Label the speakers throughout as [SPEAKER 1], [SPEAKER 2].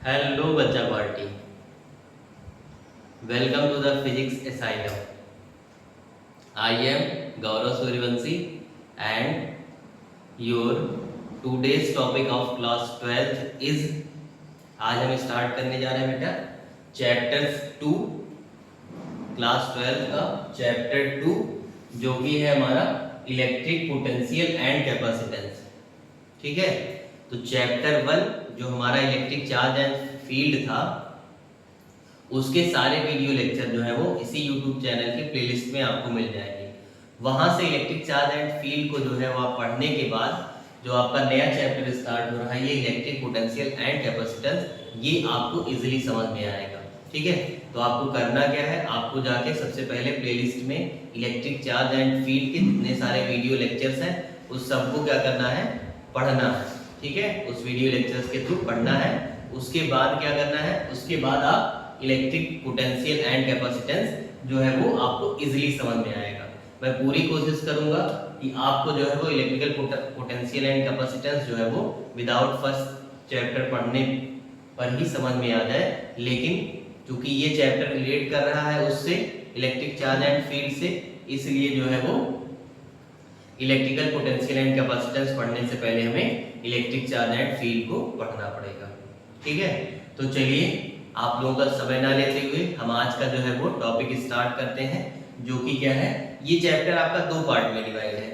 [SPEAKER 1] Hello बच्चा party, welcome to the physics asylum. I am Gaurav Suryavanshi and your today's topic of class 12th is. आज हम start करने जा रहे हैं बेटा चैप्टर 2, क्लास 12 का चैप्टर 2, जो कि है हमारा इलेक्ट्रिक पोटेंशियल एंड कैपेसिटेंस। ठीक है, तो चैप्टर 1 जो हमारा इलेक्ट्रिक चार्ज एंड फील्ड था, उसके सारे वीडियो लेक्चर जो है वो इसी यूट्यूब चैनल के प्लेलिस्ट में आपको मिल जाएंगे। वहां से इलेक्ट्रिक चार्ज एंड फील्ड को जो है वो आप पढ़ने के बाद जो आपका नया चैप्टर स्टार्ट हो रहा है, ये इलेक्ट्रिक पोटेंशियल एंड कैपेसिटेंस, ये आपको इजीली समझ में आएगा। ठीक है, तो आपको करना क्या है, आपको जाके सबसे पहले प्लेलिस्ट में इलेक्ट्रिक चार्ज एंड फील्ड के जितने सारे वीडियो लेक्चर्स हैं उस सबको क्या करना है, पढ़ना है। ठीक है, उस वीडियो लेक्चर्स के थ्रू पढ़ना है। उसके बाद क्या करना है, उसके बाद आप इलेक्ट्रिक पोटेंशियल एंड कैपेसिटेंस जो है वो आपको इजीली समझ में आएगा। मैं पूरी कोशिश करूंगा कि आपको जो है वो इलेक्ट्रिकल पोटेंशियल एंड कैपेसिटेंस जो है वो विदाउट फर्स्ट चैप्टर पढ़ने पर ही समझ में आ जाए, लेकिन क्योंकि ये चैप्टर रिलेट कर रहा है उससे, इलेक्ट्रिक चार्ज एंड फील्ड से, इसलिए जो है वो इलेक्ट्रिकल पोटेंशियल एंड कैपेसिटेंस पढ़ने से पहले हमें इलेक्ट्रिक चार्ज एंड फील्ड को पढ़ना पड़ेगा। ठीक है, तो चलिए आप लोगों का समय ना लेते हुए हम आज का जो है वो टॉपिक स्टार्ट करते हैं, जो कि क्या है, ये चैप्टर आपका दो पार्ट में डिवाइड है।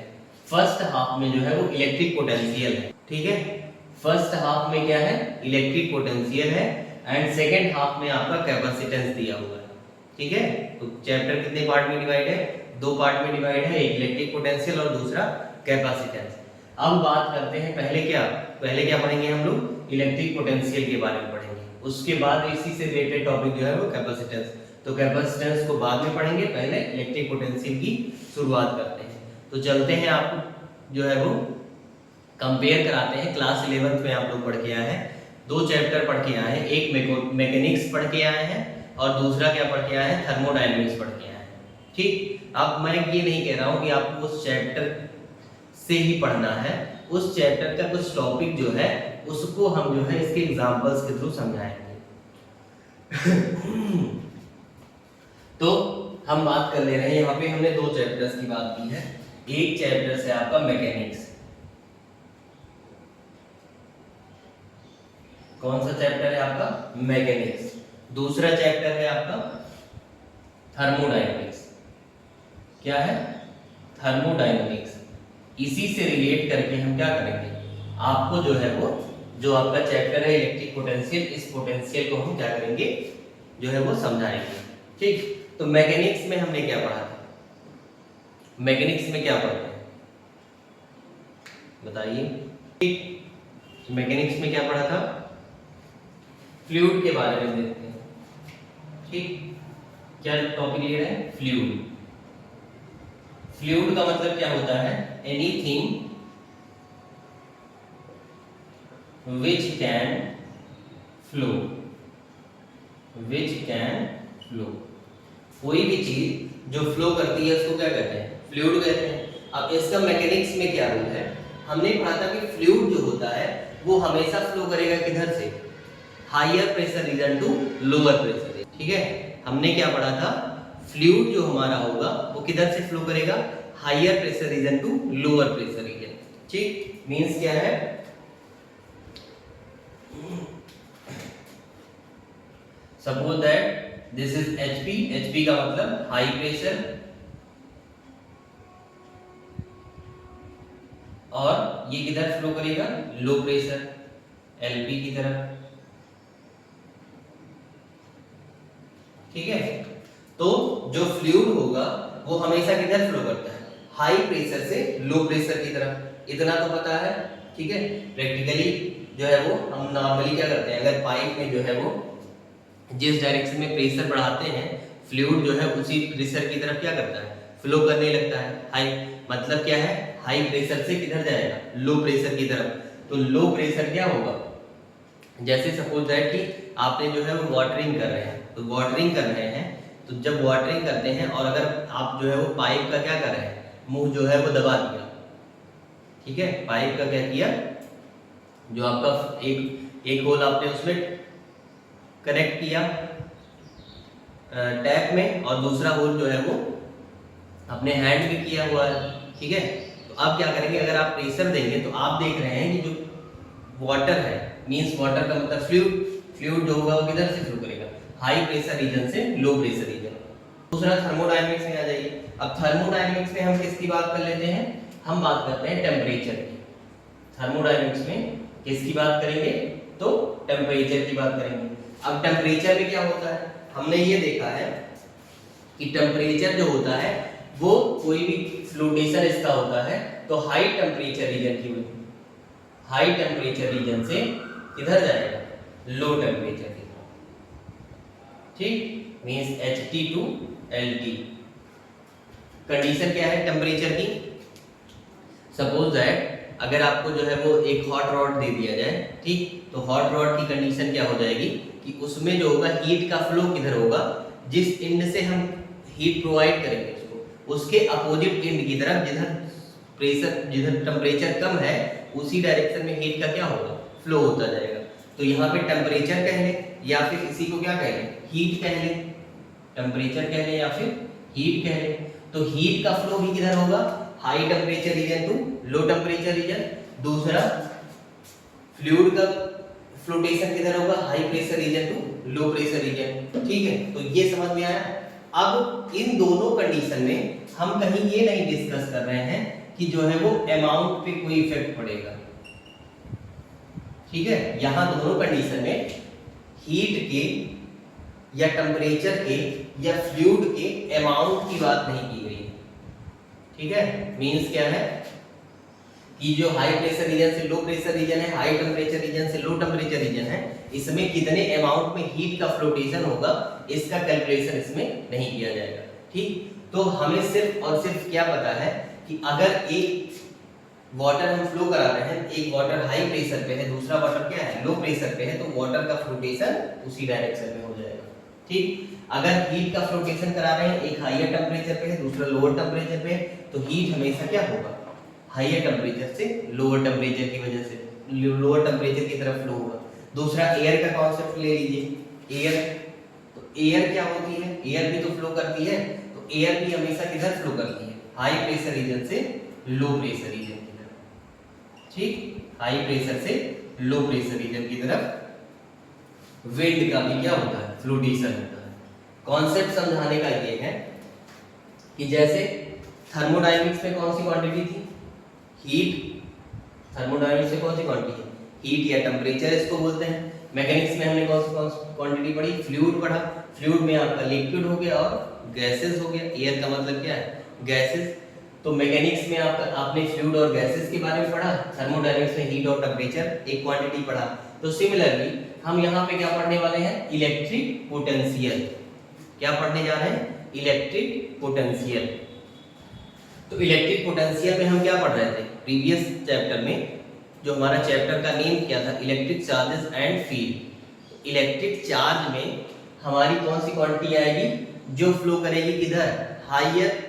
[SPEAKER 1] फर्स्ट हाफ में जो है वो इलेक्ट्रिक पोटेंशियल है। ठीक है, फर्स्ट हाफ में क्या है, इलेक्ट्रिक पोटेंशियल है, एंड सेकेंड हाफ में आपका कैपेसिटेंस दिया हुआ है। ठीक है, तो चैप्टर कितने पार्ट में डिवाइड है, दो पार्ट में डिवाइड है, एक इलेक्ट्रिक पोटेंशियल और दूसरा कैपेसिटेंस। अब बात करते हैं पहले क्या पढ़ेंगे हम लोग, इलेक्ट्रिक पोटेंशियल के बारे में पढ़ेंगे, उसके बाद इसी से रिलेटेड टॉपिक जो है वो कैपेसिटेंस। तो कैपेसिटेंस को बाद में पढ़ेंगे, पहले इलेक्ट्रिक पोटेंशियल की शुरुआत करते हैं। तो चलते हैं, आपको जो है वो कंपेयर कराते हैं। क्लास 11th में आप लोग पढ़ के आए हैं, दो चैप्टर पढ़ के आए हैं, एक मैकेनिक्स पढ़ के आए हैं और दूसरा क्या पढ़ के आए हैं, थर्मोडायनेमिक्स पढ़ के आए हैं। ठीक, अब मैं ये नहीं कह रहा हूँ कि आपको उस चैप्टर से ही पढ़ना है, उस चैप्टर का कुछ टॉपिक जो है उसको हम जो है इसके एग्जांपल्स के थ्रू समझाएंगे। तो हम बात कर ले रहे हैं, यहाँ पे हमने दो चैप्टर्स की बात की है। एक चैप्टर है आपका मैकेनिक्स। कौन सा चैप्टर है आपका, मैकेनिक्स। दूसरा चैप्टर है आपका थर्मोडायनेमिक्स। क्या है, थर्मोडायनेमिक्स। इसी से रिलेट करके हम क्या करेंगे, आपको जो है वो जो आपका चैप्टर है इलेक्ट्रिक पोटेंशियल, इस पोटेंशियल को हम क्या करेंगे, जो है वो समझाएंगे। ठीक, तो मैकेनिक्स में हमने क्या पढ़ा था, मैकेनिक्स में क्या पढ़ते हैं बताइए। ठीक, मैकेनिक्स में क्या पढ़ा था, फ्लूइड के बारे में देखते हैं। ठीक, क्या टॉपिक ले रहे हैं, फ्लूइड। फ्लूइड का मतलब क्या होता है, anything which can flow, which can flow। कोई भी चीज जो फ्लो करती है उसको क्या कहते हैं, फ्लूइड कहते हैं। अब इसका मैकेनिक्स में क्या रोल है, हमने पढ़ा था कि फ्लूइड जो होता है वो हमेशा फ्लो करेगा किधर से, higher pressure region to lower pressure. ठीक है, हमने क्या पढ़ा था, फ्लूइड जो हमारा होगा वो किधर से फ्लो करेगा, higher pressure region to lower pressure region. ठीक, मींस क्या है, suppose that this is HP, HP का मतलब हाई प्रेशर, और ये किधर फ्लो करेगा, लो प्रेशर, LP की तरफ। ठीक है, तो जो फ्लूइड होगा वो हमेशा किधर फ्लो करता है, हाई प्रेशर से लो प्रेशर की तरफ, इतना तो पता है। ठीक है, प्रैक्टिकली जो है वो हम नॉर्मली क्या करते हैं, अगर पाइप में जो है वो जिस डायरेक्शन में प्रेशर बढ़ाते हैं, फ्लूइड जो है उसी प्रेशर की तरफ क्या करता है, फ्लो करने लगता है। हाई मतलब क्या है, हाई प्रेशर से किधर जाएगा, लो प्रेशर की तरफ। तो लो प्रेशर क्या होगा, जैसे सपोज दैट कि आपने जो है वो वाटरिंग कर रहे हैं, तो वाटरिंग कर रहे हैं, तो जब वाटरिंग करते हैं और अगर आप जो है वो पाइप का क्या कर रहे हैं, मुंह जो है वो दबा दिया। ठीक है, पाइप का क्या किया, जो आपका एक होल आपने उसमें कनेक्ट किया टैप में, और दूसरा होल जो है वो अपने हैंड में किया हुआ है, ठीक है। तो अब क्या करेंगे, अगर आप प्रेशर देंगे तो आप देख रहे हैं कि जो वाटर है, मींस वाटर का मतलब फ्लूइड, फ्लूइड जो होगा वो किधर से फ्लो करेगा, हाई प्रेशर रीजन से लो प्रेशर रीजन। दूसरा थर्मोडायनेमिक्स में आ जाइए। अब थर्मोडायनेमिक्स में हम किसकी बात कर लेते हैं, हम बात करते हैं टेम्परेचर की। थर्मोडायनेमिक्स में किसकी बात करेंगे, तो टेम्परेचर की बात करेंगे। अब टेम्परेचर में क्या होता है, हमने ये देखा है कि टेम्परेचर जो होता है वो कोई भी फ्लोटेशन इसका होता है तो हाई टेम्परेचर रीजन की वजह, हाई टेम्परेचर रीजन से किधर जाएगा, लो टेम्परेचर की, ठीक, means HT to LT। Condition क्या है टेम्परेचर की, सपोज दैट अगर आपको जो है वो एक हॉट रॉड दे दिया जाए, ठीक, तो हॉट रॉड की कंडीशन क्या हो जाएगी कि उसमें जो होगा हीट का फ्लो किधर होगा, जिस एंड से हम हीट प्रोवाइड करेंगे उसको, उसके अपोजिट एंड की तरफ जिधर प्रेशर, जिधर टेम्परेचर कम है, उसी डायरेक्शन में हीट का क्या होगा, फ्लो होता जाएगा। तो यहाँ पे टेम्परेचर कह लें या फिर इसी को क्या कह लें, हीट कह लें, टेम्परेचर कह लें या फिर हीट कह लें। तो हीट का फ्लो भी किधर होगा, high temperature region to low temperature region. दूसरा फ्लूइड का फ्लोटेशन किधर होगा, high pressure region to low pressure region, ठीक है। तो ये समझ में आया। अब इन दोनों कंडीशन में हम कहीं ये नहीं डिस्कस कर रहे हैं कि जो है वो अमाउंट पे कोई इफेक्ट पड़ेगा, ठीक है। यहां दोनों कंडीशन में हीट के या टेम्परेचर के या फ्लूइड के अमाउंट की बात नहीं की गई है, ठीक है। मींस क्या है कि जो हाई प्रेशर रीजन से लो प्रेशर रीजन है, हाई टेम्परेचर रीजन से लो टेम्परेचर रीजन है, इसमें कितने अमाउंट में हीट का फ्लोटेशन होगा इसका कैलकुलेशन इसमें नहीं किया जाएगा, ठीक। तो हमें सिर्फ और सिर्फ क्या पता है कि अगर एक वाटर हम फ्लो करा रहे हैं, एक वाटर हाई प्रेशर पे है, दूसरा वाटर क्या है, लो प्रेशर पे है, तो वाटर का फ्लोटेशन उसी डायरेक्शन में हो जाएगा, ठीक। अगर हीट का फ्लोटेशन करा रहे हैं, एक हाईयर टेम्परेचर पे है, दूसरा लोअर टेम्परेचर पे है, तो हीट हमेशा क्या होगा, हाईयर टेम्परेचर से लोअर टेम्परेचर की वजह से लोअर टेम्परेचर की तरफ फ्लो होगा। दूसरा एयर का कॉन्सेप्ट ले लीजिए, एयर, तो एयर क्या होती है, एयर भी तो फ्लो करती है, तो एयर भी हमेशा किधर फ्लो करती है, हाई प्रेशर रीजन से लो प्रेशर रीजन की तरफ, ठीक, हाई प्रेशर से लो प्रेशर रीजन की तरफ। विंड का भी क्या होता है, फ्लोटेशन होता है। कॉन्सेप्ट समझाने का ये है कि जैसे थर्मोडायनेमिक्स में कौन सी क्वांटिटी थी, हीट, थर्मोडायनेमिक्स में कौन सी क्वांटिटी है, हीट या टेम्परेचर इसको बोलते हैं। मैकेनिक्स में हमने कौन सी क्वांटिटी पढ़ी, फ्लूइड पढ़ा। फ्लूइड में आपका लिक्विड हो गया और गैसेस हो गया, एयर का मतलब क्या है, गैसेस। तो मैकेनिक्स में आपने फ्लूइड और गैसेस के बारे में पढ़ा, थर्मोडायनेमिक्स में हीट और टेम्परेचर एक क्वांटिटी पढ़ा। तो सिमिलरली हम यहाँ पे क्या पढ़ने वाले हैं, इलेक्ट्रिक पोटेंशियल। क्या पढ़ने जा रहे हैं, इलेक्ट्रिक पोटेंशियल। तो इलेक्ट्रिक पोटेंशियल में हम क्या पढ़ रहे थे प्रीवियस चैप्टर में, जो हमारा चैप्टर का नेम क्या था, electric charges and field. Electric charge में हमारी कौन सी क्वांटिटी आएगी, जो फ्लो करेगी किधर, हाईयर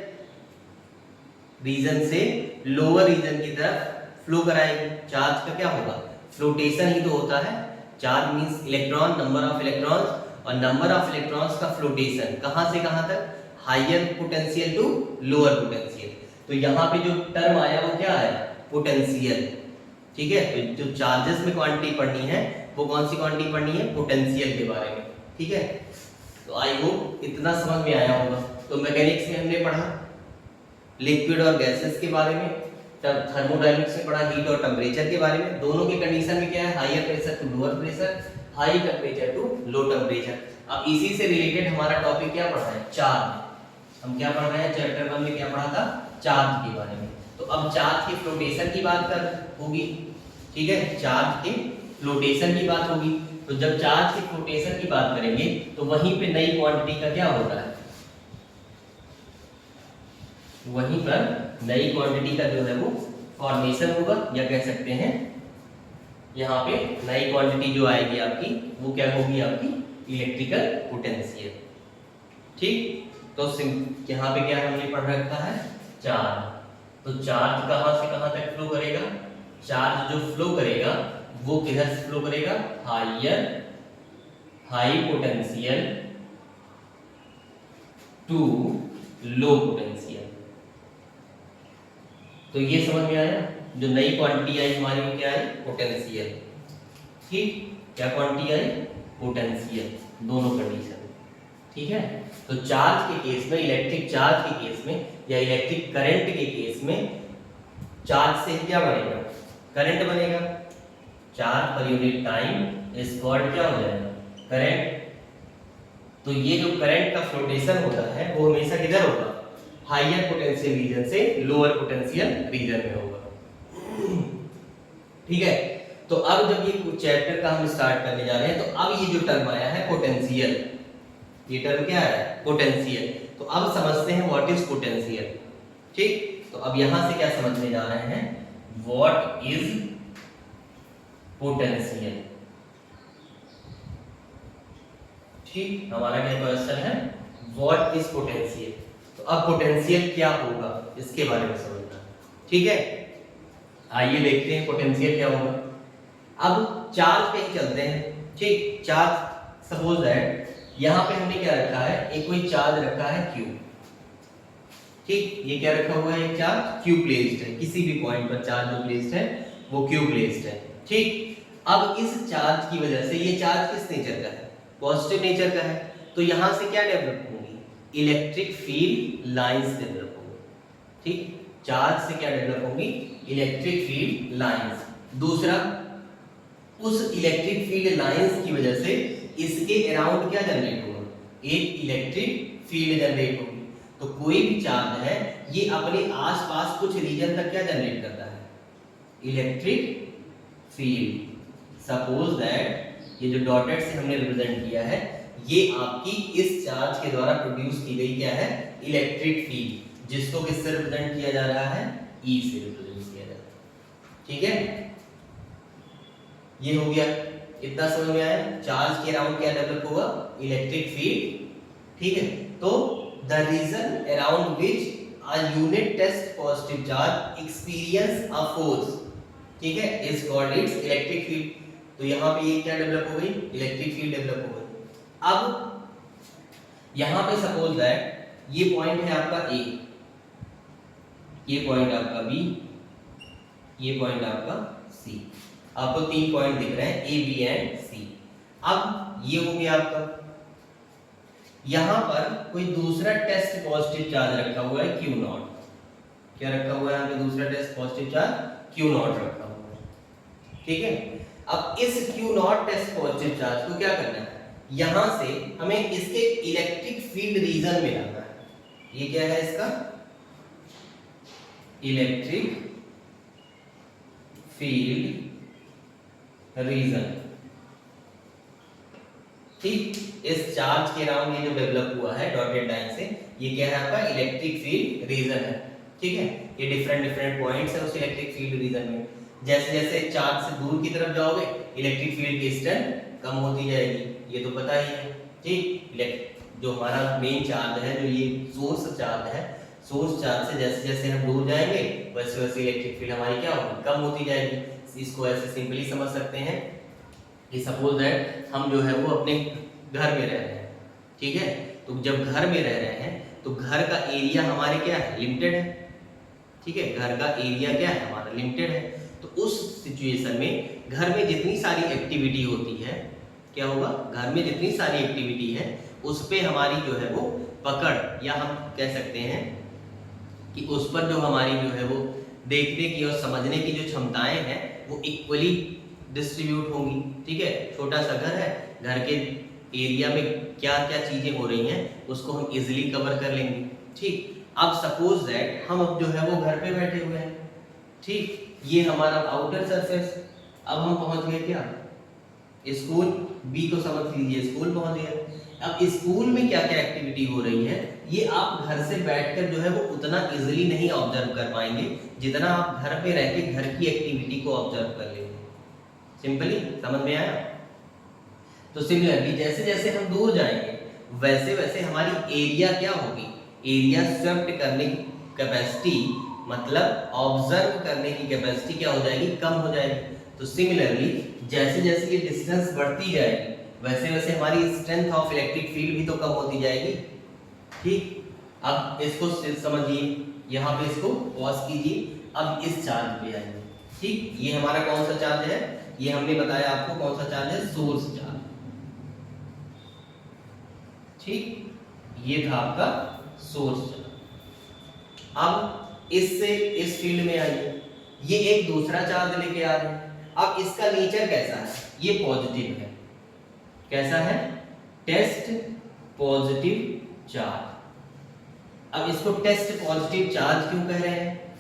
[SPEAKER 1] रीजन से लोअर रीजन की तरफ फ्लो कराएगी। चार्ज का क्या होगा, फ्लोटेशन ही तो होता है। Charge means electron, number of electrons, और नंबर ऑफ इलेक्ट्रॉन्स का फ्लोटेशन कहां से कहां तक, higher potential to lower potential. तो यहाँ पे जो टर्म आया वो क्या है, पोटेंशियल, ठीक है। तो जो चार्जेस में क्वांटिटी पढ़नी है वो कौन सी क्वांटिटी पढ़नी है, पोटेंशियल के बारे में, ठीक है। तो आई होप इतना समझ में आया होगा। तो मैकेनिक्स में हमने पढ़ा लिक्विड और गैसेस के बारे में, थर्मोडायनेमिक्स में पढ़ा हीट और टेम्परेचर के बारे में। दोनों के कंडीशन में क्या है, higher pressure to lower pressure, high temperature to low temperature. अब इसी से रिलेटेड हमारा टॉपिक क्या पढ़ रहा है, चार्ज। हम क्या पढ़ रहे हैं, चैप्टर 1 में क्या पढ़ा था, चार्ज के बारे में। तो अब चार्ज के फ्लोटेशन की बात कर होगी, ठीक है, चार्ज के फ्लोटेशन की बात होगी। तो जब चार्ज के फ्लोटेशन की बात करेंगे तो वहीं पे नई क्वांटिटी का क्या हो रहा है, वहीं पर नई क्वांटिटी का जो है वो फॉर्मेशन होगा, या कह सकते हैं यहाँ पे नई क्वांटिटी जो आएगी आपकी वो क्या होगी, आपकी इलेक्ट्रिकल पोटेंशियल, ठीक। तो यहाँ पे क्या हमने पढ़ रखा है, चार्ज। तो चार्ज कहां से कहां तक फ्लो करेगा, चार्ज जो फ्लो करेगा वो किधर से फ्लो करेगा, high potential to low potential. तो ये समझ में आया, जो नई क्वांटिटी आई हमारी वो क्या आई, पोटेंशियल। ठीक, क्या क्वांटिटी आई, पोटेंशियल, दोनों कंडीशन। ठीक है, तो चार्ज के केस में, इलेक्ट्रिक चार्ज के केस में या इलेक्ट्रिक करंट के केस में चार्ज से क्या बनेगा, करंट बनेगा। Charge per unit time is called क्या हो जाएगा, करंट। तो ये जो करंट का फ्लोटेशन होता है वो हमेशा किधर होगा, हायर पोटेंशियल रीजन से लोअर पोटेंशियल रीजन में होगा। ठीक है, तो अब जब ये चैप्टर का हम स्टार्ट करने जा रहे हैं, तो अब ये जो टर्म आया है पोटेंशियल, ये टर्म क्या है, पोटेंशियल। तो अब समझते हैं व्हाट इज पोटेंशियल। ठीक, तो अब यहां से क्या समझने जा रहे हैं, व्हाट इज पोटेंशियल। ठीक, हमारा क्या क्वेश्चन है, व्हाट इज पोटेंशियल। तो अब पोटेंशियल क्या होगा इसके बारे में समझना। ठीक है, आइए देखते हैं पोटेंशियल क्या होगा। अब चार्ज पे ही चलते हैं। ठीक, चार्ज सपोज दैट यहां पे हमने क्या रखा है, एक कोई चार्ज रखा है Q। ठीक, ये क्या रखा हुआ है, एक चार्ज Q प्लेस्ड है, किसी भी पॉइंट पर चार्ज जो प्लेस्ड है वो Q प्लेस्ड है। ठीक, अब इस चार्ज की वजह से, ये चार्ज किस नेचर का है, पॉजिटिव नेचर का है, तो यहां से क्या डेवलप होंगी, इलेक्ट्रिक फील्ड लाइंस डेवलप होंगी। ठीक, चार्ज से क्या डेवलप होंगी, इलेक्ट्रिक फील्ड लाइंस। दूसरा, उस इलेक्ट्रिक फील्ड लाइंस की वजह से इसके अराउंड क्या जनरेट होगा, एक इलेक्ट्रिक फील्ड जनरेट होगी। तो कोई भी चार्ज है ये अपने आसपास कुछ रीजन तक क्या जनरेट करता है, इलेक्ट्रिक फील्ड। सपोज दैट ये जो डॉटेड से हमने रिप्रेजेंट किया है, ये आपकी इस चार्ज के द्वारा प्रोड्यूस की गई क्या है, इलेक्ट्रिक फील्ड, जिसको किससे रिप्रेजेंट किया जा रहा है, E से रिप्रेजेंट किया जा रहा है। ठीक है, ये हो गया, इतना समझ में आया। चार्ज के अराउंड क्या डेवलप होगा, इलेक्ट्रिक फील्ड। ठीक है, तो the region around which a unit test positive charge experience a force, ठीक है, is called its electric field. तो यहां पे ये क्या डेवलप हो गई, इलेक्ट्रिक फील्ड डेवलप हो गई। अब यहां पे सपोज दैट ये पॉइंट है आपका A, ये पॉइंट आपका B, ये पॉइंट आपका C। आपको 3 पॉइंट दिख रहे हैं A, B एंड C। अब ये हो गया आपका, यहां पर कोई दूसरा टेस्ट पॉजिटिव चार्ज रखा हुआ है Q0। क्या रखा हुआ है यहाँ पे, दूसरा टेस्ट पॉजिटिव चार्ज Q0 रखा हुआ है। ठीक है, अब इस Q0 टेस्ट पॉजिटिव चार्ज को क्या करना है, यहां से हमें इसके इलेक्ट्रिक फील्ड रीजन में लाना है। ये क्या है इसका, इलेक्ट्रिक फील्ड रीजन। ठीक, इस चार्ज के अराउंड ये जो डेवलप हुआ है डॉटेड लाइन से, ये क्या है आपका इलेक्ट्रिक फील्ड रीजन है। ठीक है, ये डिफरेंट पॉइंट्स है उस इलेक्ट्रिक फील्ड रीजन में। जैसे जैसे चार्ज से दूर की तरफ जाओगे, इलेक्ट्रिक फील्ड की स्ट्रेंथ कम होती जाएगी, ये तो पता ही है। ठीक, जो हमारा मेन चार्ज है, जो ये सोर्स चार्ज है, सोर्स चार्ज से जैसे जैसे हम दूर जाएंगे वैसे वैसे इलेक्ट्रिक फील्ड हमारी क्या होगी, कम होती जाएगी। इसको ऐसे सिंपली समझ सकते हैं कि सपोज दैट हम जो है वो अपने घर में रह रहे हैं। ठीक है, तो जब घर में रह रहे हैं तो घर का एरिया हमारे क्या है, लिमिटेड है। ठीक है, घर का एरिया क्या है हमारा, लिमिटेड है। तो उस सिचुएशन में घर में जितनी सारी एक्टिविटी होती है, क्या होगा, घर में जितनी सारी एक्टिविटी है उस पे हमारी जो है वो पकड़, या हम कह सकते हैं कि उस पर जो हमारी जो है वो देखने की और समझने की जो क्षमताएं हैं वो इक्वली डिस्ट्रीब्यूट होंगी। ठीक है, छोटा सा घर है, घर के एरिया में क्या क्या चीजें हो रही हैं उसको हम इजीली कवर कर लेंगे। ठीक, अब सपोज दैट हम अब जो है वो घर पे बैठे हुए हैं। ठीक, ये हमारा आउटर सरफेस। अब हम पहुंच गए क्या, स्कूल, बी को समझ लीजिए, स्कूल पहुंच गए। अब स्कूल में क्या क्या एक्टिविटी हो रही है ये आप घर से बैठकर जो है वो उतना इजीली नहीं ऑब्जर्व कर पाएंगे जितना आप घर पे रह के घर की एक्टिविटी को ऑब्जर्व कर लेंगे। सिंपली समझ में आया। तो सिमिलरली जैसे जैसे हम दूर जाएंगे वैसे वैसे हमारी एरिया क्या होगी, एरिया स्वेप्ट करने की कैपेसिटी, मतलब ऑब्जर्व करने की कैपेसिटी क्या हो जाएगी, कम हो जाएगी। तो सिमिलरली जैसे जैसे ये डिस्टेंस बढ़ती जाएगी वैसे वैसे हमारी स्ट्रेंथ ऑफ इलेक्ट्रिक फील्ड भी तो कम होती जाएगी। ठीक, अब इसको समझिए, यहाँ पे इसको पॉज कीजिए, अब इस चार्ज पे आइए। ठीक, ये हमारा कौन सा चार्ज है, ये हमने बताया आपको कौन सा चार्ज है, सोर्स चार्ज। ठीक, ये था आपका सोर्स चार्ज। अब इससे इस फील्ड में आइए, ये एक दूसरा चार्ज लेके आ रहे हैं। अब इसका नेचर कैसा है, ये पॉजिटिव है। कैसा है, टेस्ट पॉजिटिव चार्ज। अब इसको टेस्ट पॉजिटिव चार्ज क्यों कह रहे हैं,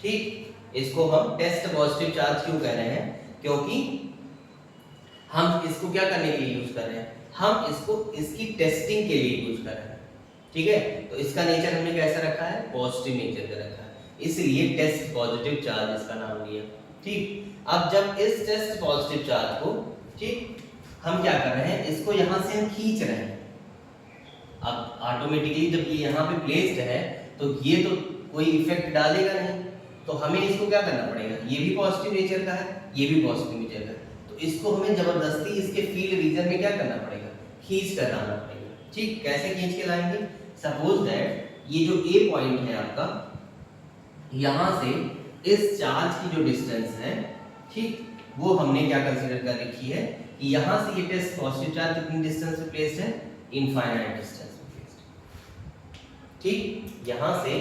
[SPEAKER 1] ठीक, इसको हम टेस्ट पॉजिटिव चार्ज क्यों कह रहे हैं, क्योंकि हम इसको क्या करने के लिए यूज कर रहे हैं, हम इसको इसकी टेस्टिंग के लिए यूज कर रहे हैं। ठीक है, तो इसका नेचर हमने कैसा रखा है, पॉजिटिव नेचर का रखा है, इसलिए टेस्ट पॉजिटिव चार्ज इसका नाम लिया। ठीक, अब जब इस टेस्ट पॉजिटिव चार्ज को, ठीक, हम क्या कर रहे हैं, इसको यहां से हम खींच रहे हैं। अब ऑटोमेटिकली जब ये यहाँ पे प्लेस्ड है तो ये तो कोई इफेक्ट डालेगा नहीं, तो हमें इसको क्या करना पड़ेगा, ये भी पॉजिटिव नेचर का है, ये भी पॉजिटिव नेचर का है, तो इसको हमें जबरदस्ती इसके फील्ड रीजन में क्या करना पड़ेगा, खींच कर लाना पड़ेगा। ठीक, कैसे खींच के लाएंगे, सपोज दैट ये जो ए पॉइंट है आपका, यहां से इस चार्ज की जो डिस्टेंस है, ठीक, वो हमने क्या कंसीडर कर रखी है कि यहां से ये टेस्ट पॉजिटिव चार्ज कितनी डिस्टेंस पे प्लेस्ड है, इनफाइनाइट डिस्टेंस पे प्लेस्ड। ठीक, यहां से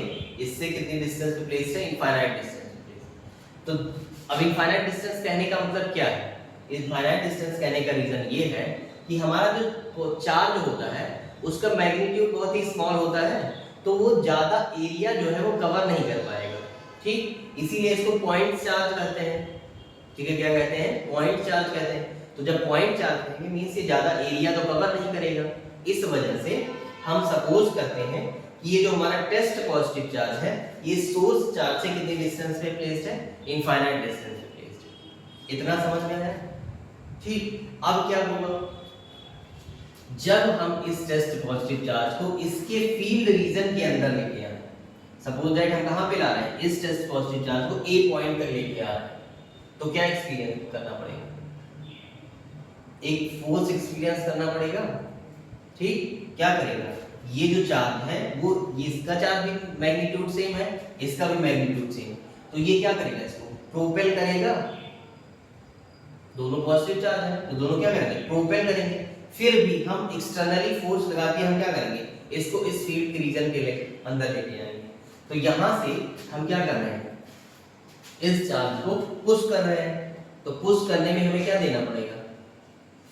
[SPEAKER 1] इससे कितनी डिस्टेंस पे प्लेस्ड है, इनफाइनाइट डिस्टेंस पे प्लेस्ड। तो अब इनफाइनाइट डिस्टेंस कहने का मतलब क्या है, इनफाइनाइट डिस्टेंस कहने का रीजन ये है कि हमारा जो चार्ज होता है उसका मैग्नीट्यूड बहुत ही स्मॉल होता है, तो वो ज्यादा एरिया जो है वो कवर नहीं कर पाएगा। ठीक, इसीलिए इसको पॉइंट चार्ज कहते हैं। ठीक है, क्या कहते हैं, पॉइंट चार्ज कहते हैं। तो जब पॉइंट चार्ज कहेंगे मींस ये ज्यादा एरिया तो कवर नहीं करेगा, इस वजह से हम सपोज करते हैं कि ये जो हमारा टेस्ट पॉजिटिव चार्ज है ये सोर्स चार्ज से कितनी डिस्टेंस पे प्लेस्ड है, इनफाइनाइट डिस्टेंस पे प्लेस्ड है। इतना समझ में आया। ठीक, अब क्या होगा, जब हम इस टेस्ट पॉजिटिव चार्ज को इसके फील्ड रीजन के अंदर लेके आए, सपोज दैट हम कहां पे ला रहे हैं, इस टेस्ट पॉजिटिव चार्ज को ए पॉइंट पर लेके आ रहे हैं, तो क्या एक्सपीरियंस करना पड़ेगा, एक फोर्स एक्सपीरियंस करना पड़ेगा। ठीक, क्या करेगा, ये जो चार्ज है वो, इसका चार्ज भी मैग्नीट्यूड सेम है, इसका भी मैग्नीट्यूड सेम, तो ये क्या करेगा, इसको प्रोपेल करेगा। दोनों पॉजिटिव चार्ज है तो दोनों क्या करेंगे, प्रोपेल करेंगे। फिर भी हम एक्सटर्नली फोर्स लगा के हम क्या करेंगे, इसको इस फील्ड के रीजन के अंदर लेके आएंगे। तो यहां से हम क्या कर रहे हैं, इस चार्ज को पुश कर रहे हैं, तो पुश करने में हमें क्या देना पड़ेगा,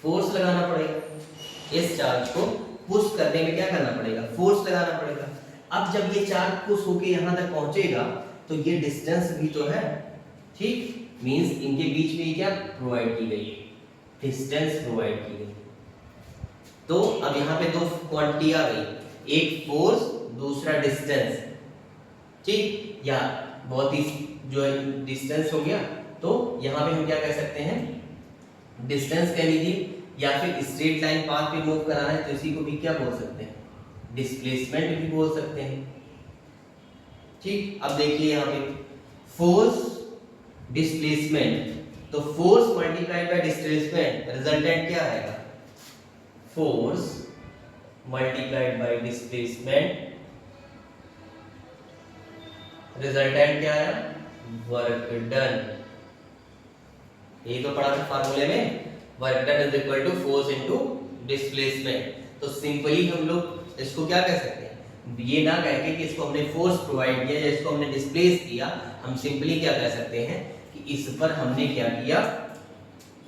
[SPEAKER 1] फोर्स लगाना पड़ेगा। इस चार्ज को पुश करने में क्या करना पड़ेगा, फोर्स लगाना पड़ेगा। अब जब ये चार्ज पुश होके यहां तक पहुंचेगा तो ये डिस्टेंस भी तो है, ठीक, मींस इनके बीच में क्या प्रोवाइड की गई, डिस्टेंस प्रोवाइड की गई। तो अब यहाँ पे दो क्वांटिटी आ गई, एक फोर्स दूसरा डिस्टेंस। ठीक, या बहुत ही जो है डिस्टेंस हो गया, तो यहाँ पे हम क्या कह सकते हैं, डिस्टेंस कह लीजिए, या फिर स्ट्रेट लाइन पाथ पे मूव कराना है तो इसी को भी क्या बोल सकते हैं, डिस्प्लेसमेंट भी बोल सकते हैं। ठीक, अब देखिए यहाँ पे फोर्स डिस्प्लेसमेंट, तो force multiplied by displacement, resultant क्या आएगा, force multiplied by displacement, resultant क्या आया, वर्क डन। ये तो पढ़ा था फार्मूले में, work done is equal to force into displacement. तो सिंपली हम लोग इसको क्या कह सकते हैं, ये ना कह के कि इसको हमने फोर्स प्रोवाइड किया या इसको हमने डिस्प्लेस किया, हम सिंपली क्या कह सकते हैं कि इस पर हमने क्या किया,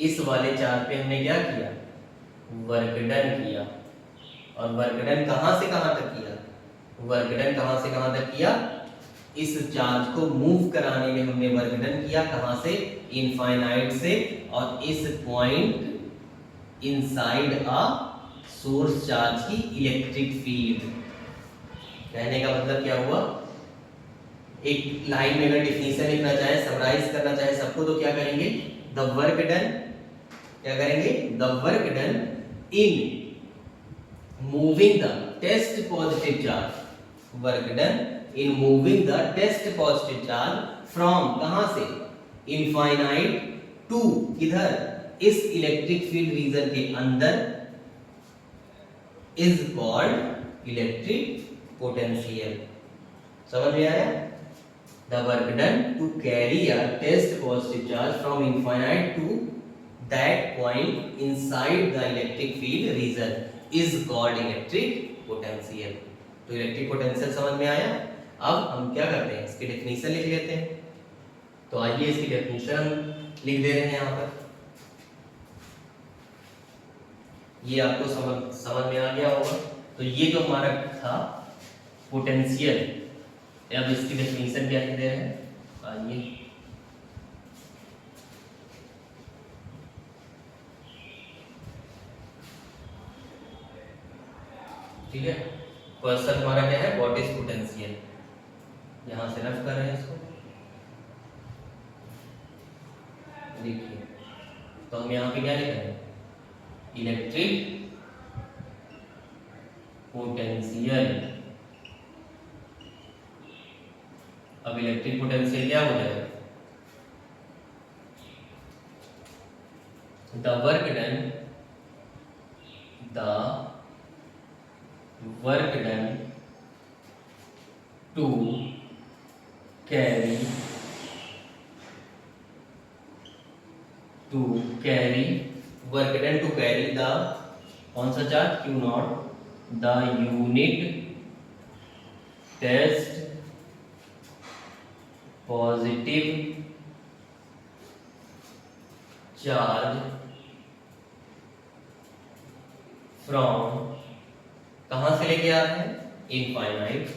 [SPEAKER 1] इस वाले चार्ज पे हमने क्या किया, वर्क डन किया। और वर्क डन कहां से कहां तक किया, वर्क डन कहां से कहां तक किया, इस चार्ज को मूव कराने में हमने वर्क डन किया, कहां से, इनफाइनाइट से, और इस point inside a source charge की इलेक्ट्रिक फील्ड। कहने का मतलब क्या हुआ, एक लाइन में अगर डिफिनीशन लिखना चाहे, समराइज करना चाहे सबको, तो क्या करेंगे, द वर्क डन, क्या करेंगे, the work done in moving the test positive charge, work done in moving the test positive charge from कहां से, इनफाइनाइट टू किधर, इस इलेक्ट्रिक फील्ड रीजन के अंदर इज कॉल्ड इलेक्ट्रिक पोटेंशियल। समझ में आया? The work done to carry a test positive charge from infinite to that point inside the electric field region is called electric potential. तो electric potential समझ में आया। अब हम क्या करते हैं, इसकी डेफिनेशन लिख लेते हैं। तो आइए इसकी डेफिनेशन लिख दे रहे हैं यहाँ पर। ये आपको समझ में आ गया होगा। तो ये जो हमारा था पोटेंशियल, अब इसकी डेफिनेशन क्या लिख दे रहे हैं, आइए। ठीक है, क्वेश्चन हमारा क्या है, व्हाट इज पोटेंशियल। यहां से रफ कर रहे हैं इसको, देखिए। तो हम यहाँ पे क्या लिख रहे हैं, इलेक्ट्रिक पोटेंशियल। अब इलेक्ट्रिक पोटेंशियल क्या हो जाएगा, the work done to carry the कौन सा charge, Q naught, the unit test positive charge from, कहां से लेके आ रहे हैं, infinite,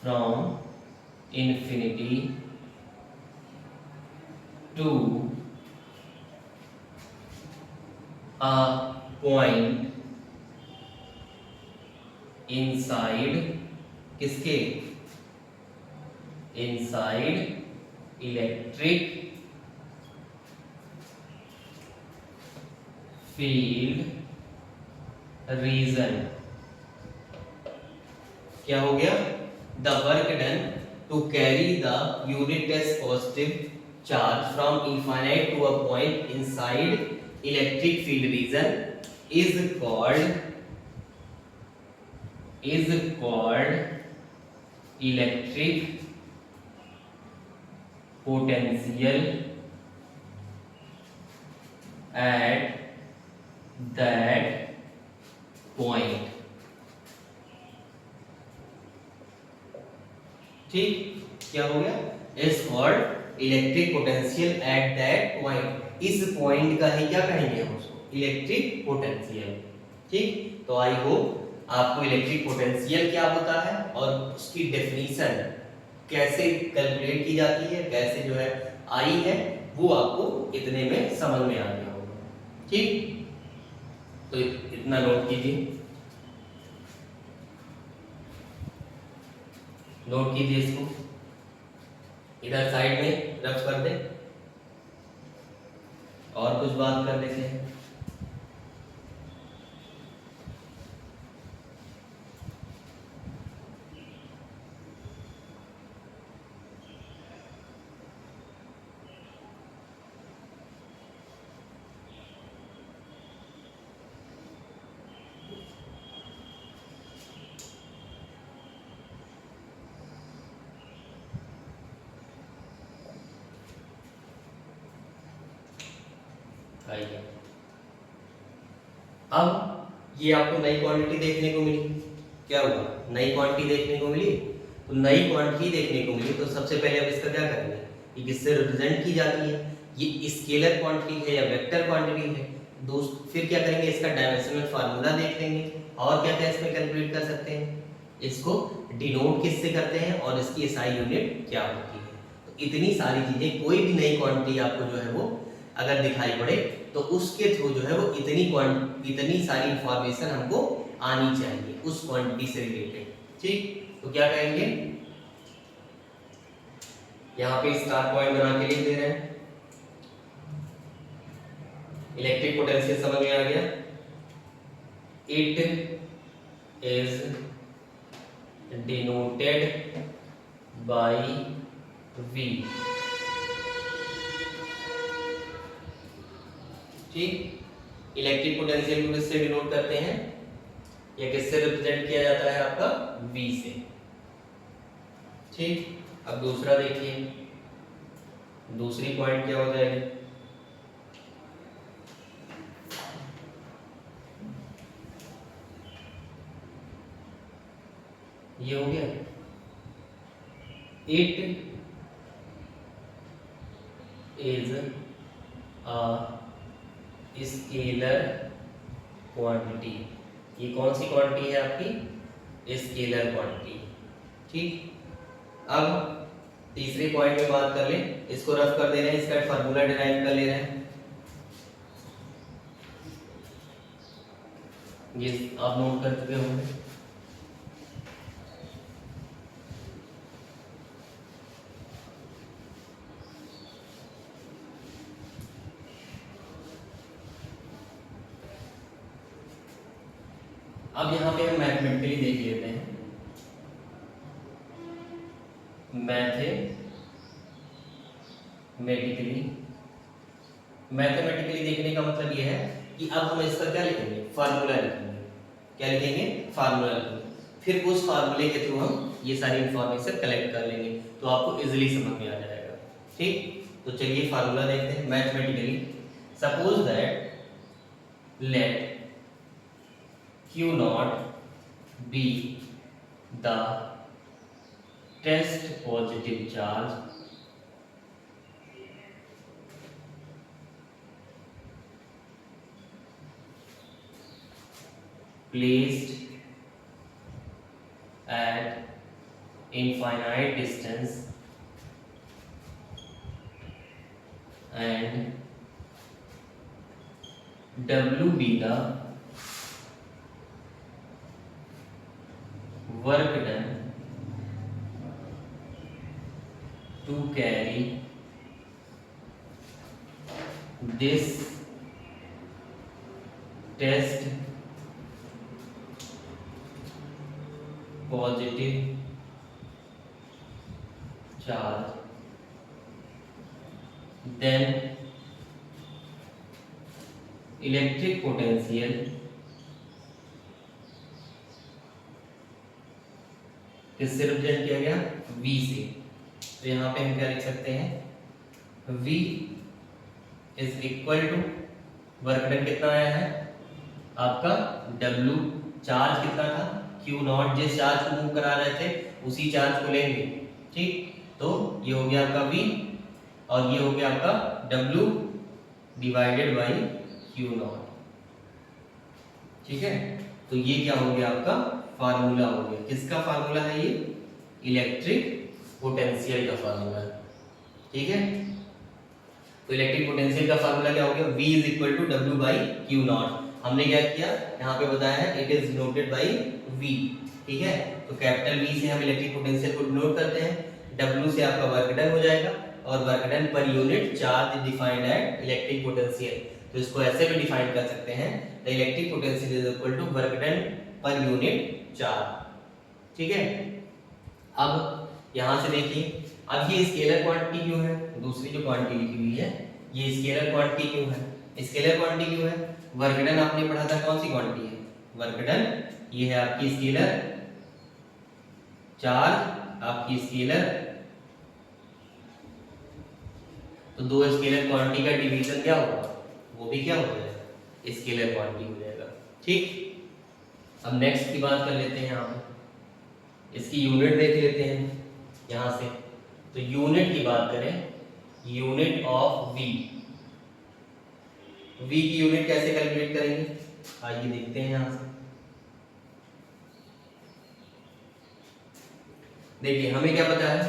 [SPEAKER 1] from infinity to a point inside, किसके, inside इलेक्ट्रिक फील्ड रीजन। क्या हो गया, the work done to carry the unit test positive charge from infinite to a point inside electric field region is called electric potential at that point। ठीक, क्या हो गया, is called electric potential at that point। इस point का ही क्या कहेंगे हम उसको, इलेक्ट्रिक पोटेंशियल। ठीक, तो आई होप आपको इलेक्ट्रिक पोटेंशियल क्या होता है और उसकी डेफिनेशन कैसे कैलकुलेट की जाती है, कैसे जो है आई है, वो आपको इतने में समझ में आ गया होगा। ठीक, तो इतना नोट कीजिए, नोट कीजिए इसको, इधर साइड में रफ कर दें और कुछ बात कर लेते हैं। आइए, अब ये आपको नई क्वांटिटी देखने को मिली, क्या हुआ, नई क्वांटिटी देखने को मिली। तो नई क्वांटिटी देखने को मिली तो सबसे पहले अब इसका क्या करेंगे, ये किससे रिप्रेजेंट की जाती है, ये स्केलर क्वांटिटी है या वेक्टर क्वांटिटी है दोस्त। फिर क्या करेंगे, इसका डायमेंशनल फार्मूला देख लेंगे और क्या क्या इसमें कैलकुलेट कर सकते हैं, इसको डिनोट किससे करते हैं और इसकी एसआई यूनिट क्या होती है। तो इतनी सारी चीजें, कोई भी नई क्वांटिटी आपको जो है वो अगर दिखाई पड़े तो उसके थ्रू जो है वो इतनी सारी इंफॉर्मेशन हमको आनी चाहिए उस क्वांटिटी से रिलेटेड। ठीक, तो क्या कहेंगे, यहाँ पे स्टार पॉइंट बना के लिख दे रहे हैं। इलेक्ट्रिक पोटेंशियल समझ में आ गया, it is denoted by V। ठीक, इलेक्ट्रिक पोटेंशियल को किससे डिनोट करते हैं या किससे रिप्रेजेंट किया जाता है आपका V से। ठीक, अब दूसरा देखिए, दूसरी पॉइंट क्या हो जाएगी, ये हो गया, it is a scalar quantity. ये कौन सी क्वांटिटी है आपकी, स्केलर क्वांटिटी। ठीक, अब तीसरे पॉइंट में बात कर ले, इसको रफ कर दे रहे हैं, इसका फार्मूला डिराइव कर ले रहे हैं, ये आप नोट कर चुके होंगे। अब यहाँ पे हम मैथमेटिकली देख लेते हैं, मैथमेटिकली देखने का मतलब ये है कि अब हम इसका क्या लिखेंगे, फार्मूला लिखेंगे। क्या लिखेंगे, फार्मूला लिखेंगे, फिर उस फार्मूले के थ्रू हम ये सारी इंफॉर्मेशन कलेक्ट कर लेंगे, तो आपको इजीली समझ में आ जाएगा। ठीक, तो चलिए फार्मूला देखते हैं mathematically. Suppose that let Q naught be the test positive charge placed at infinite distance and W be the work done to carry this test positive charge, then electric potential किससे represent किया गया, V से। तो यहाँ पे हम क्या लिख सकते हैं, V is equal to work done कितना आया है आपका W, चार्ज कितना था Q नॉट, जिस चार्ज को मूव करा रहे थे उसी चार्ज को लेंगे। ठीक, तो ये हो गया आपका V और ये हो गया आपका W divided by Q not. ठीक है, तो ये क्या हो गया आपका फार्मूला हो गया। किसका फार्मूला है ये, इलेक्ट्रिक पोटेंशियल का फार्मूला है। ठीक है, तो इलेक्ट्रिक पोटेंशियल का फार्मूला क्या हो गया, V is equal to W by Q naught. हमने क्या किया यहाँ पे बताया है, it is denoted by V। ठीक है, तो कैपिटल V से हम इलेक्ट्रिक पोटेंशियल को डिनोट करते हैं, W से आपका वर्क डन हो जाएगा और work done per unit charge defined at electric potential. तो इसको ऐसे भी डिफाइन कर सकते हैं, the electric potential is equal to work done per unit charge. ठीक है, अब यहां से देखिए, अब ये स्केलर क्वांटिटी क्यों है, दूसरी जो क्वांटिटी लिखी हुई है ये स्केलर क्वांटिटी क्यों है, स्केलर क्वांटिटी क्यों है, वर्क डन आपने पढ़ा था कौन सी क्वांटिटी है, वर्क डन ये है आपकी स्केलर, चार्ज आपकी स्केलर, तो दो स्केलर क्वांटिटी का डिवीजन क्या होगा, वो भी क्या हो जाएगा, स्केलर क्वांटिटी हो जाएगा। ठीक, अब नेक्स्ट की बात कर लेते हैं, यहाँ पे इसकी यूनिट देख लेते हैं यहाँ से। तो यूनिट की बात करें, यूनिट ऑफ V, V की यूनिट कैसे कैलकुलेट करेंगे, आइए देखते हैं यहाँ से। देखिए हमें क्या पता है,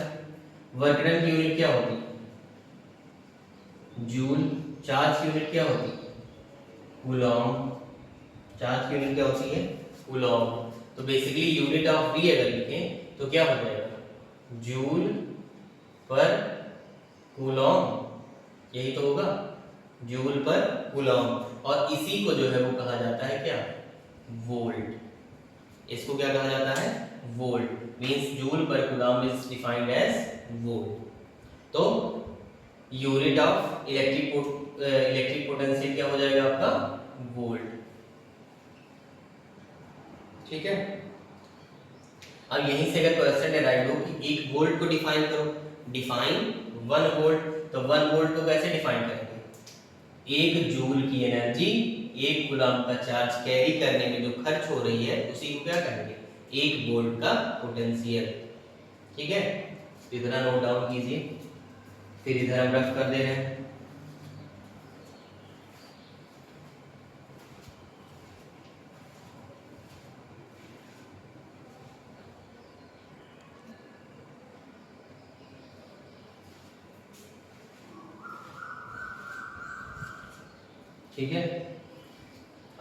[SPEAKER 1] वर्क डन की यूनिट क्या होती है, जूल, चार्ज की यूनिट क्या होती है, कूलॉम, चार्ज की यूनिट क्या होती है, कूलॉम। तो बेसिकली यूनिट ऑफ V अगर लिखें तो क्या हो जाएगा, जूल पर कूलॉम, यही तो होगा, जूल पर कूलॉम। और इसी को जो है वो कहा जाता है क्या, वोल्ट। इसको क्या कहा जाता है, volt, means joule per coulomb is defined as volt. तो unit of electric electric potential क्या हो जाएगा आपका, वोल्ट। ठीक है। अब यहीं से अगर क्वेश्चन डिराइव हो कि एक वोल्ट को डिफाइन करो, डिफाइन 1 वोल्ट, तो 1 वोल्ट को कैसे डिफाइन करेंगे, 1 जूल की एनर्जी 1 कूलम का चार्ज कैरी करने में जो खर्च हो रही है उसी को क्या कहेंगे, 1 वोल्ट का पोटेंशियल। ठीक है, इधर नोट डाउन कीजिए, फिर इधर हम रफ कर दे रहे हैं। ठीक है,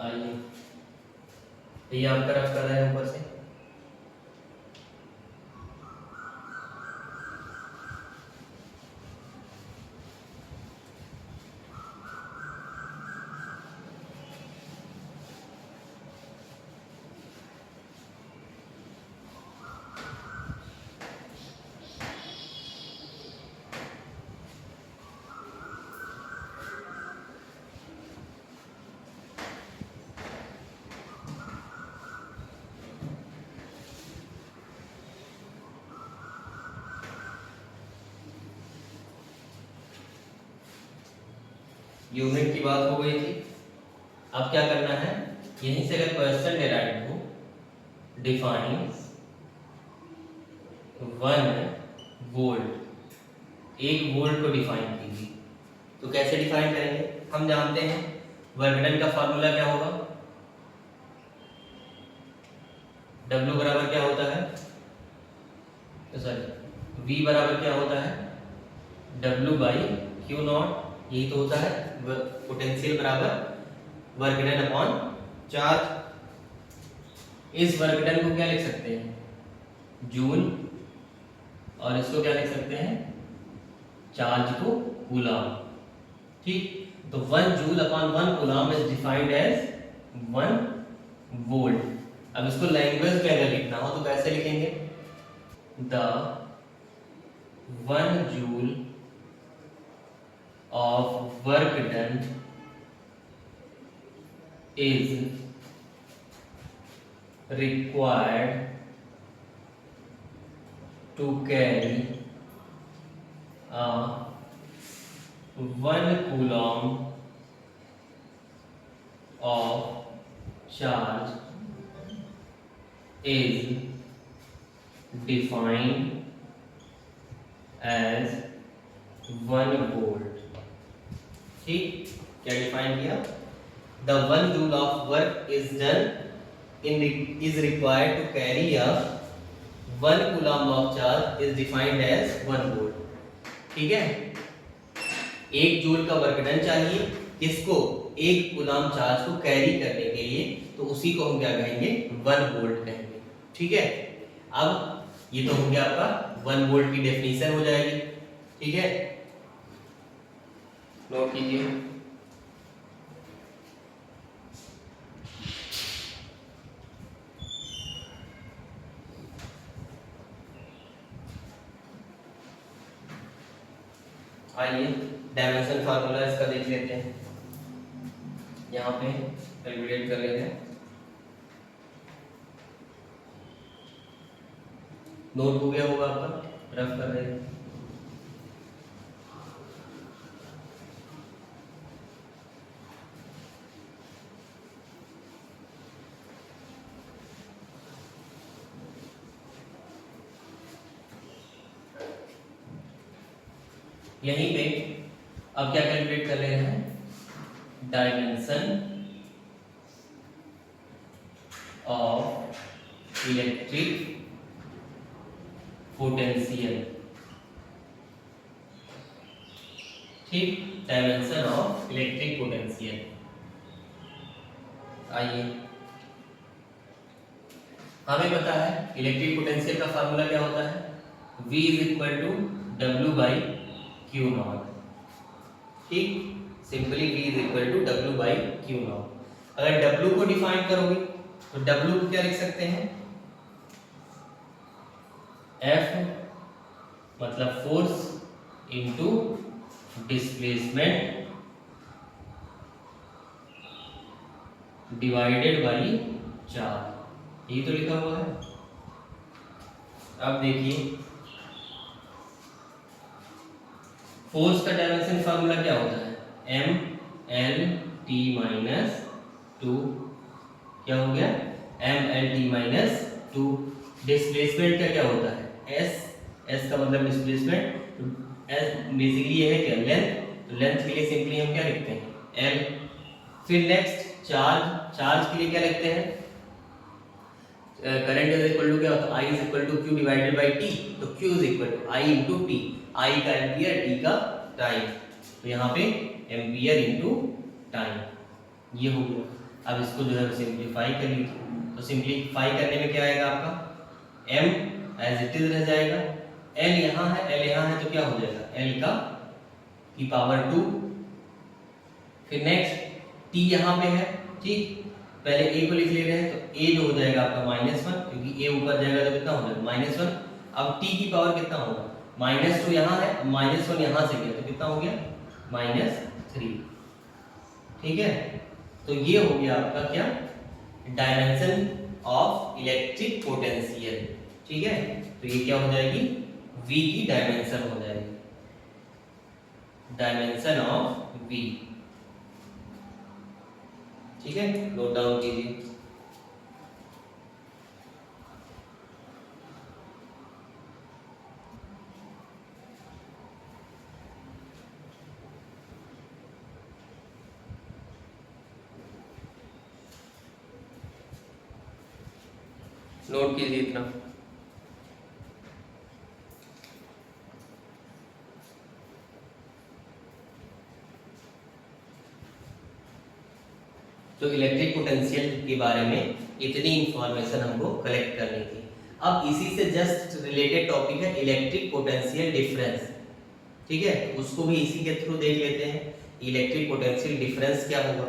[SPEAKER 1] आइए ये आपका रफ कर रहे हैं ऊपर से। यूनिट की बात हो गई थी, अब क्या करना है, यहीं से अगर क्वेश्चन डिराइव हो, डिफाइन 1 वोल्ट, 1 वोल्ट को डिफाइन कीजिए, तो कैसे डिफाइन करेंगे, हम जानते हैं वर्क डन का फार्मूला क्या होगा, W बराबर क्या होता है, तो सॉरी V बराबर क्या होता है, W बाई क्यू नॉट, यही तो होता है पोटेंशियल बराबर वर्क डन अपॉन चार्ज। इस वर्क डन को क्या लिख सकते हैं, जूल, और इसको क्या लिख सकते हैं, चार्ज को कूलम। ठीक, तो 1 joule upon 1 coulomb is defined as 1 volt. अब इसको लैंग्वेज में अगर लिखना हो तो कैसे लिखेंगे, the 1 joule of work done is required to carry a 1 coulomb of charge is defined as 1 volt। ठीक, क्या डिफाइन किया, the 1 joule of work is done is required to carry a 1 coulomb of charge is defined as 1 volt। ठीक है, 1 joule का work done चाहिए, किसको, 1 coulomb charge को carry करने के लिए, तो उसी को हम क्या कहेंगे, 1 वोल्ट कहेंगे। ठीक है, अब ये तो हो गया आपका 1 वोल्ट की डेफिनेशन हो जाएगी। ठीक है, नोट कीजिए, आइए डायमेंशन फार्मूला इसका देख लेते हैं, यहाँ पे कैलकुलेट कर लेते हैं। नोट हो गया होगा आपका, रफ कर रहे हैं। यहीं पे अब क्या कैलकुलेट कर रहे हैं, डायमेंशन ऑफ इलेक्ट्रिक पोटेंशियल। ठीक, डायमेंशन ऑफ इलेक्ट्रिक पोटेंशियल। आइए, हमें पता है इलेक्ट्रिक पोटेंशियल का फार्मूला क्या होता है, V is equal to W by Q naught. ठीक, simply V is equal to W by Q naught. अगर W को डिफाइन करोगे तो W को क्या लिख सकते हैं, F मतलब force into displacement divided by 4, यही तो लिखा हुआ है। अब देखिए फोर्स का डायमेंशन फार्मूला क्या होता है, m_l_t-2, क्या हो गया, m_l_t-2। डिस्प्लेसमेंट का क्या होता है, s का मतलब डिस्प्लेसमेंट, s बेसिकली ये है क्या, लेंथ, तो लेंथ के लिए सिंपली हम क्या लिखते हैं, l। फिर नेक्स्ट चार्ज के लिए क्या लिखते हैं, करंट इज इक्वल टू क्या होता है, I is equal to Q divided by T, तो Q is equal to I into T, I का एम्पियर, T का टाइम, तो यहाँ पे एम्पियर इंटू टाइम, ये हो गया। अब इसको जो है सिंप्लीफाई कर लीजिए, तो सिंप्लीफाई करने में क्या आएगा आपका, m एज इट इज रह जाएगा, l यहाँ है, l यहाँ है, तो क्या हो जाएगा, l का की पावर 2। फिर नेक्स्ट t यहाँ पे है, ठीक, पहले a को लिख ले रहे हैं, तो a जो हो जाएगा आपका -1, क्योंकि a ऊपर जाएगा तो कितना हो जाएगा, -1। अब t की पावर कितना होगा, -2 यहाँ है, -1 यहाँ से गया, तो कितना हो गया, -3, ठीक है। तो ये हो गया आपका क्या, डायमेंशन ऑफ इलेक्ट्रिक पोटेंशियल, ठीक है। तो ये क्या हो जाएगी, v की डायमेंशन हो जाएगी, डायमेंशन ऑफ v, ठीक है, नोट डाउन कीजिए। नोट कीजिए इतना। तो इलेक्ट्रिक पोटेंशियल के बारे में इतनी इंफॉर्मेशन हमको कलेक्ट करनी थी। अब इसी से जस्ट रिलेटेड टॉपिक है इलेक्ट्रिक पोटेंशियल डिफरेंस, ठीक है, उसको भी इसी के थ्रू देख लेते हैं, इलेक्ट्रिक पोटेंशियल डिफरेंस क्या होगा।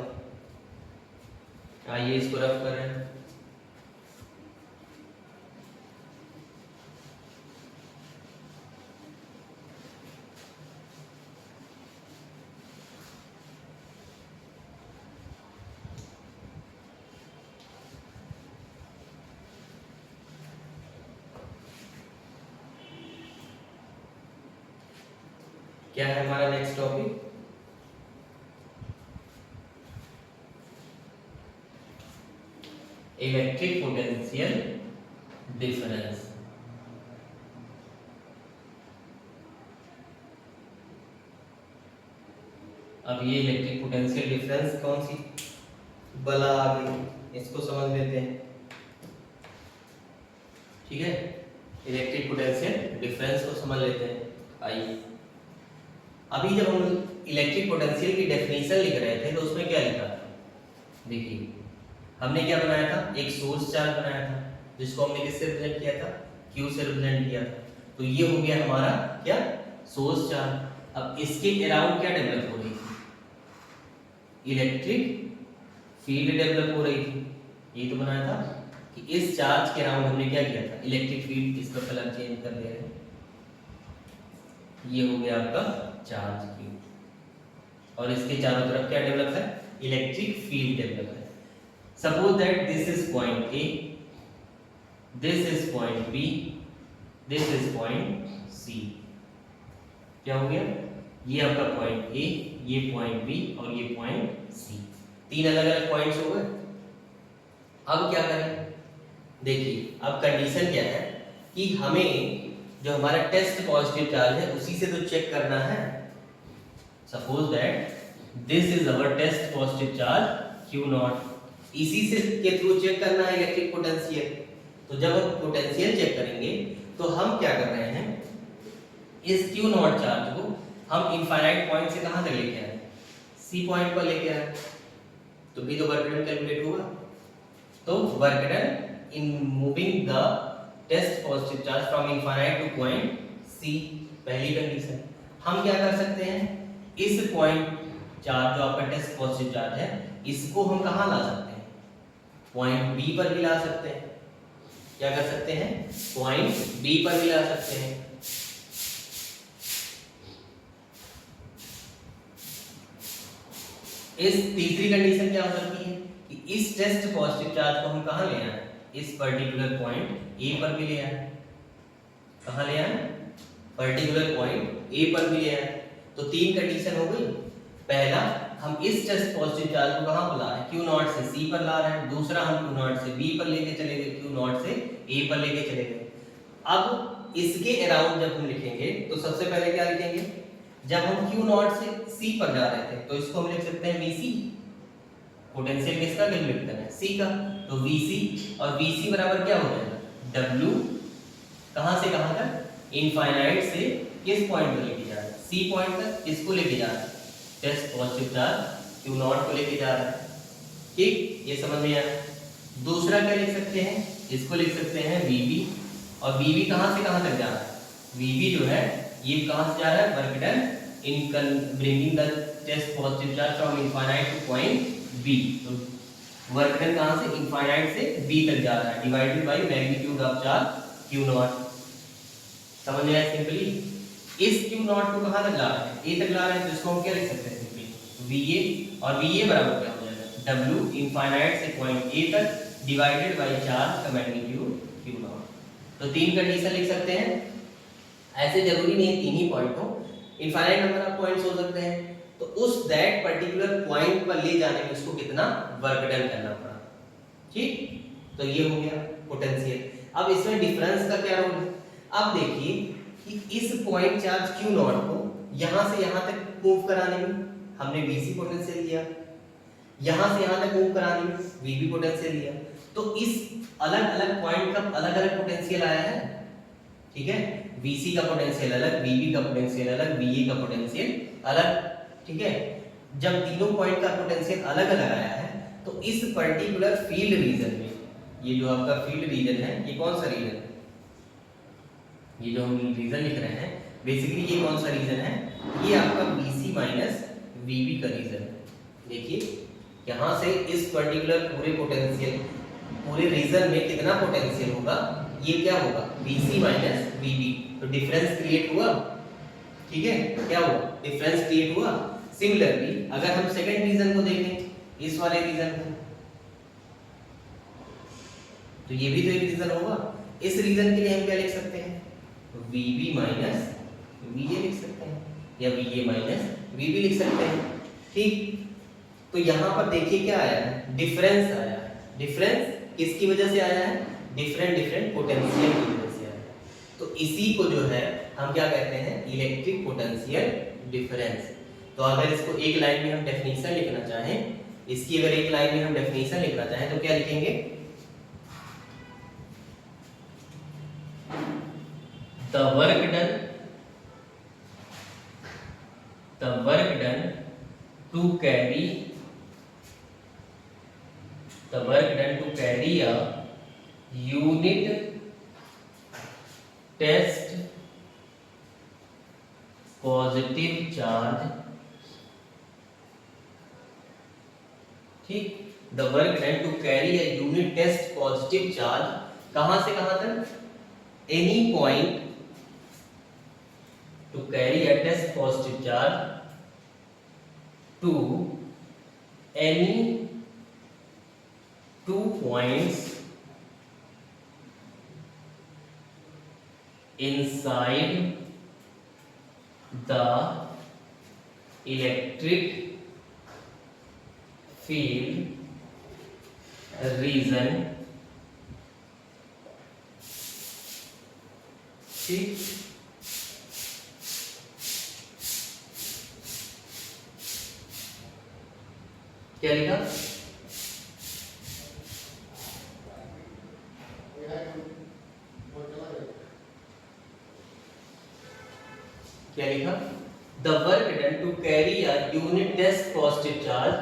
[SPEAKER 1] आइए इसको रफ कर रहे हैं। क्या है हमारा next topic, electric potential difference. अब ये इलेक्ट्रिक पोटेंशियल डिफरेंस कौन सी बला आ गई, इसको समझ लेते हैं, ठीक है। इलेक्ट्रिक पोटेंशियल डिफरेंस को समझ लेते हैं। आइए, अभी जब हम इलेक्ट्रिक पोटेंशियल की डेफिनेशन लिख रहे थे तो उसमें क्या लिखा था, देखिए हमने क्या बनाया था, एक सोर्स चार्ज बनाया था, जिसको हमने किससे रिप्रेजेंट किया था, Q से रिप्रेजेंट किया था। तो ये हो गया हमारा क्या, सोर्स चार्ज। अब इसके अराउंड क्या डेवलप हो रही थी, इलेक्ट्रिक फील्ड डेवलप हो रही थी। ये तो बनाया था कि इस चार्ज के अराउंड हमने क्या किया था, इलेक्ट्रिक फील्ड, इसका कलर चेंज कर दे रहे हैं, ये हो गया आपका चार्ज Q, और इसके चारों तरफ क्या डेवलप है, इलेक्ट्रिक फील्ड डेवलप है। Suppose that this is point A, this is point B, this is point C। क्या हो गया, ये आपका पॉइंट A, ये पॉइंट B और ये पॉइंट C, तीन अलग अलग पॉइंट्स हो गए। अब क्या करें, देखिए अब कंडीशन क्या है कि हमें जो हमारा टेस्ट पॉजिटिव चार्ज है उसी से तो चेक करना है। Suppose that this is our test positive charge Q0, इसी से के थ्रू चेक करना है इलेक्ट्रिक पोटेंशियल। तो जब हम पोटेंशियल चेक करेंगे तो हम क्या कर रहे हैं, इस Q0 चार्ज को हम इनफाइनाइट पॉइंट से कहां तक लेके आए, C पॉइंट पर लेके आए, तो भी तो वर्क डन कैलकुलेट होगा। तो work done in moving the test positive charge from infinite to point C, पहली कंडीशन। हम क्या कर सकते हैं, इस पॉइंट चार्ज जो आपका टेस्ट पॉजिटिव चार्ज है, इसको हम कहां ला सकते हैं, पॉइंट B पर भी ला सकते हैं। क्या कर सकते हैं, पॉइंट B पर भी ला सकते हैं। इस तीसरी कंडीशन क्या हो सकती है कि इस टेस्ट पॉजिटिव चार्ज को हम कहाँ ले आए, इस पर्टिकुलर पॉइंट ए पर भी ले आए। कहाँ ले आए, पर्टिकुलर पॉइंट ए पर भी ले आए। तो तीन कंडीशन हो गई। पहला, हम इस टेस्ट पॉजिटिव चार्ज को कहाँ पर ला रहे हैं, क्यू नॉट से सी पर ला रहे हैं। दूसरा, हम क्यू नॉट से बी पर लेके चले गए, क्यू नॉट से ए पर लेके चले गए। अब इसके अराउंड जब हम लिखेंगे तो सबसे पहले क्या लिखेंगे, जब हम क्यू नॉट से सी पर जा रहे थे तो इसको हम लिख सकते हैं वीसी, पोटेंशियल किसका कैलकुलेट है, सी का। तो वीसी और वीसी बराबर क्या हो जाएगा, डब्ल्यू, कहां से कहां तक, इनफाइनाइट से किस पॉइंट पर लेके जा रहे हैं, सी पॉइंट तक। किसको लेके जा रहे हैं, test positive charge Q naught को लेके जा रहा है। ठीक, ये समझ में आया। दूसरा क्या लिख सकते हैं, इसको लिख सकते हैं वीबी, और वीबी कहां से कहां तक जा रहा है, वीबी जो है ये कहां से जा रहा है, work done in bringing the test positive charge from infinite to point B. तो वर्क डन कहां से, इनफाइनाइट से बी तक जा रहा है, divided by magnitude of charge Q naught. समझ में आया सिंपली। इस क्यू नॉट को कहां तक ला रहे हैं, ए तक ला रहे हैं, तो इसको हम क्या लिख सकते हैं, सिंपली वीए, और वीए बराबर क्या हो जाएगा, डब्ल्यू इनफाइनाइट से पॉइंट ए तक डिवाइडेड बाय चार्ज का मैग्नीट्यूड क्यू नॉट। तो तीन कंडीशन लिख सकते हैं। ऐसे जरूरी नहीं है तीन ही पॉइंट हो, इनफाइनाइट नंबर ऑफ पॉइंट्स हो सकते हैं। तो उस दैट पर्टिकुलर पॉइंट पर ले जाने में उसको कितना वर्क डन करना पड़ा। ठीक, तो ये हो गया पोटेंशियल। अब इसमें डिफरेंस का क्या रोल है, अब देखिए कि इस पॉइंट चार्ज क्यू नॉट को यहां से यहां तक मूव कराने में हमने वीसी पोटेंशियल लिया, यहां से यहां तक मूव कराने में वीबी पोटेंशियल लिया। तो इस अलग अलग पॉइंट का अलग अलग पोटेंशियल आया है। ठीक है, वीसी का पोटेंशियल अलग, वीबी का पोटेंशियल अलग, वीए का पोटेंशियल अलग। ठीक है, जब तीनों पॉइंट का पोटेंशियल अलग अलग आया है तो इस पर्टिकुलर फील्ड रीजन में, ये जो आपका फील्ड रीजन है, ये कौन सा रीजन है, ये जो हम रीजन लिख रहे हैं बेसिकली ये कौन सा रीजन है, ये आपका BC माइनस VB का रीजन है। देखिए यहाँ से इस पर्टिकुलर पूरे पोटेंशियल, पूरे रीजन में कितना पोटेंशियल होगा, ये क्या होगा, BC माइनस VB। तो डिफरेंस क्रिएट हुआ। ठीक है, क्या हुआ, डिफरेंस क्रिएट हुआ। सिमिलरली अगर हम सेकंड रीजन को देखें, इस वाले रीजन को, तो ये भी तो एक रीजन होगा। इस रीजन के लिए हम क्या लिख सकते हैं, VB माइनस VA लिख सकते हैं, या VA माइनस VB लिख सकते हैं। ठीक, तो यहाँ पर देखिए क्या आया है, डिफरेंस आया है। डिफरेंस किसकी वजह से आया है, डिफरेंट पोटेंशियल की वजह से आया है। तो इसी को जो है हम क्या कहते हैं, इलेक्ट्रिक पोटेंशियल डिफरेंस। तो अगर इसको एक लाइन में हम डेफिनेशन लिखना चाहें, इसकी अगर एक लाइन में हम डेफिनेशन लिखना चाहें तो क्या लिखेंगे, the work done to carry a unit test positive charge, ठीक, the work done to carry a unit test positive charge कहां से कहां तक, any point to carry a test positive charge to any 2 points inside the electric field region। ठीक, क्या लिखा, क्या लिखा, the work done to carry a unit test positive charge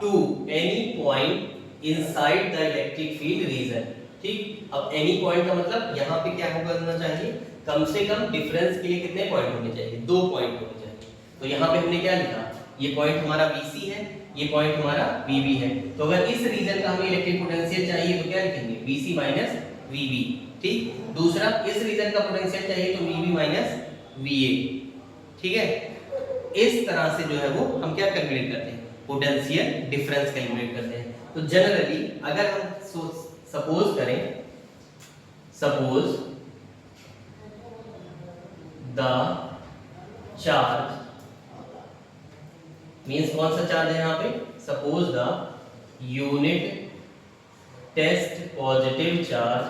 [SPEAKER 1] to any point inside the electric field region. ठीक, अब any point का मतलब यहाँ पे क्या होना चाहिए, कम से कम डिफरेंस के लिए कितने पॉइंट होने चाहिए, 2 पॉइंट होने चाहिए। तो यहाँ पे हमने क्या लिखा, ये पॉइंट हमारा BC है, ये पॉइंट हमारा VB है। तो अगर इस रीजन का हमें इलेक्ट्रिक पोटेंशियल चाहिए तो क्या लिखेंगे, BC माइनस VB। ठीक, दूसरा इस रीजन का पोटेंशियल चाहिए तो VB माइनस VA। ठीक है, इस तरह से जो है वो हम क्या कैलकुलेट करते हैं, पोटेंशियल डिफरेंस कैलकुलेट करते हैं। तो जनरली अगर हम सपोज करें, सपोज द चार्ज मीन्स कौन सा चार्ज है यहाँ पे, suppose the unit test positive charge,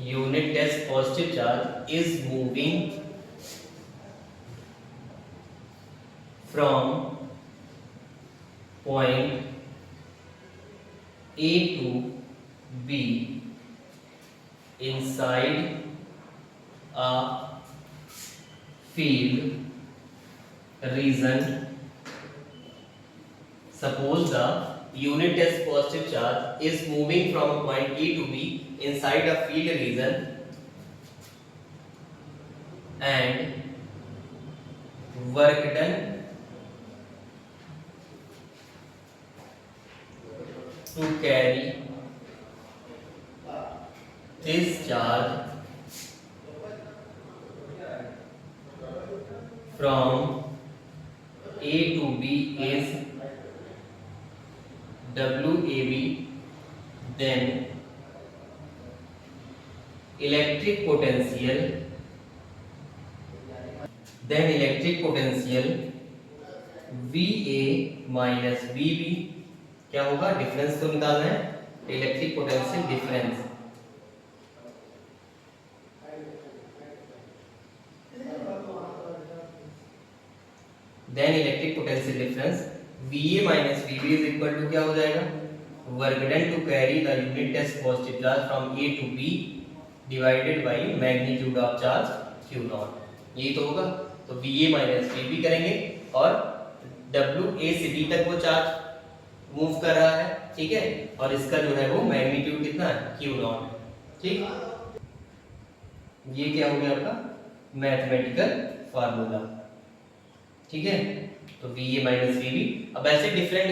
[SPEAKER 1] unit test positive charge is moving from point A to B inside a field region. Suppose the unit test positive charge is moving from a point A to B inside a field region and work done to carry this charge from A to B is WAB, then electric potential VA minus VB क्या होगा, difference तो निकालना है, electric potential difference, then electric potential difference VA minus VB is equal to क्या हो जाएगा, work done to carry the unit test positive charge from A to B divided by magnitude of charge Q naught, यही तो होगा। तो VA minus VB करेंगे और WA से B तक वो चार्ज मूव कर रहा है, ठीक है, और इसका जो है वो मैग्नीट्यूड कितना है, Q नॉट, ठीक। ये क्या हो गया आपका मैथमेटिकल फार्मूला, ठीक है। तो VA माइनस VB, अब ऐसे डिफरेंट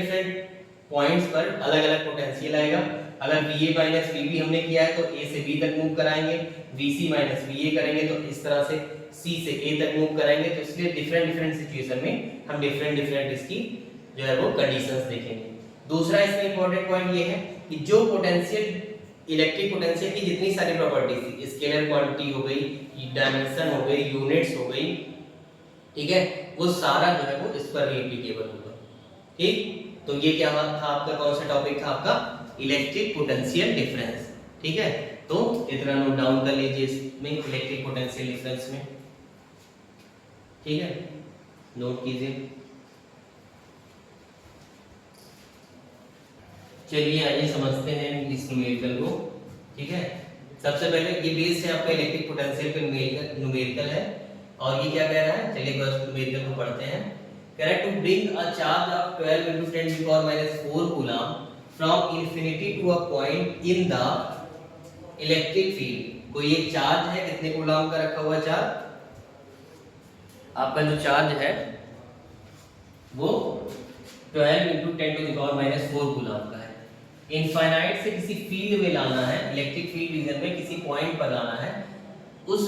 [SPEAKER 1] पॉइंट्स पर अलग अलग पोटेंशियल आएगा। अगर VA माइनस VB हमने किया है तो A से B तक मूव कराएंगे, VC माइनस VA करेंगे तो इस तरह से C से A तक मूव कराएंगे। तो इसलिए डिफरेंट सिचुएशन में हम डिफरेंट इसकी जो है वो कंडीशंस देखेंगे। दूसरा इसमें इंपॉर्टेंट पॉइंट ये है कि जो पोटेंशियल, इलेक्ट्रिक पोटेंशियल की जितनी सारी प्रॉपर्टीज थी, स्केलर क्वांटिटी हो गई, डायमेंशन हो गई, यूनिट्स हो गई, ठीक है, वो सारा जो है वो इस पर एप्लीकेबल होगा, ठीक। तो ये क्या था आपका, कौन सा टॉपिक था आपका, इलेक्ट्रिक पोटेंशियल डिफरेंस, ठीक है। तो इतना नोट डाउन कर लीजिए इसमें, इलेक्ट्रिक पोटेंशियल डिफरेंस में, ठीक है, नोट कीजिए। चलिए आइए समझते हैं इस न्यूमेरिकल को, ठीक है। सबसे पहले ये बेस है आपका इलेक्ट्रिक पोटेंशियल पे न्यूमेरिकल है, और ये क्या कह रहा है, चलिए बस न्यूमेरिकल को पढ़ते हैं। कह रहा है to bring a charge of 12 × 10⁻⁴ coulomb from infinity to a point in the electric field. कोई एक चार्ज है, कितने कूलम का रखा हुआ चार्ज, आपका जो चार्ज है वो 12 × 10⁻⁴ कूलम का है। इनफाइनाइट से किसी फील्ड में लाना है, इलेक्ट्रिक फील्ड रीजन में किसी पॉइंट पर लाना है, उस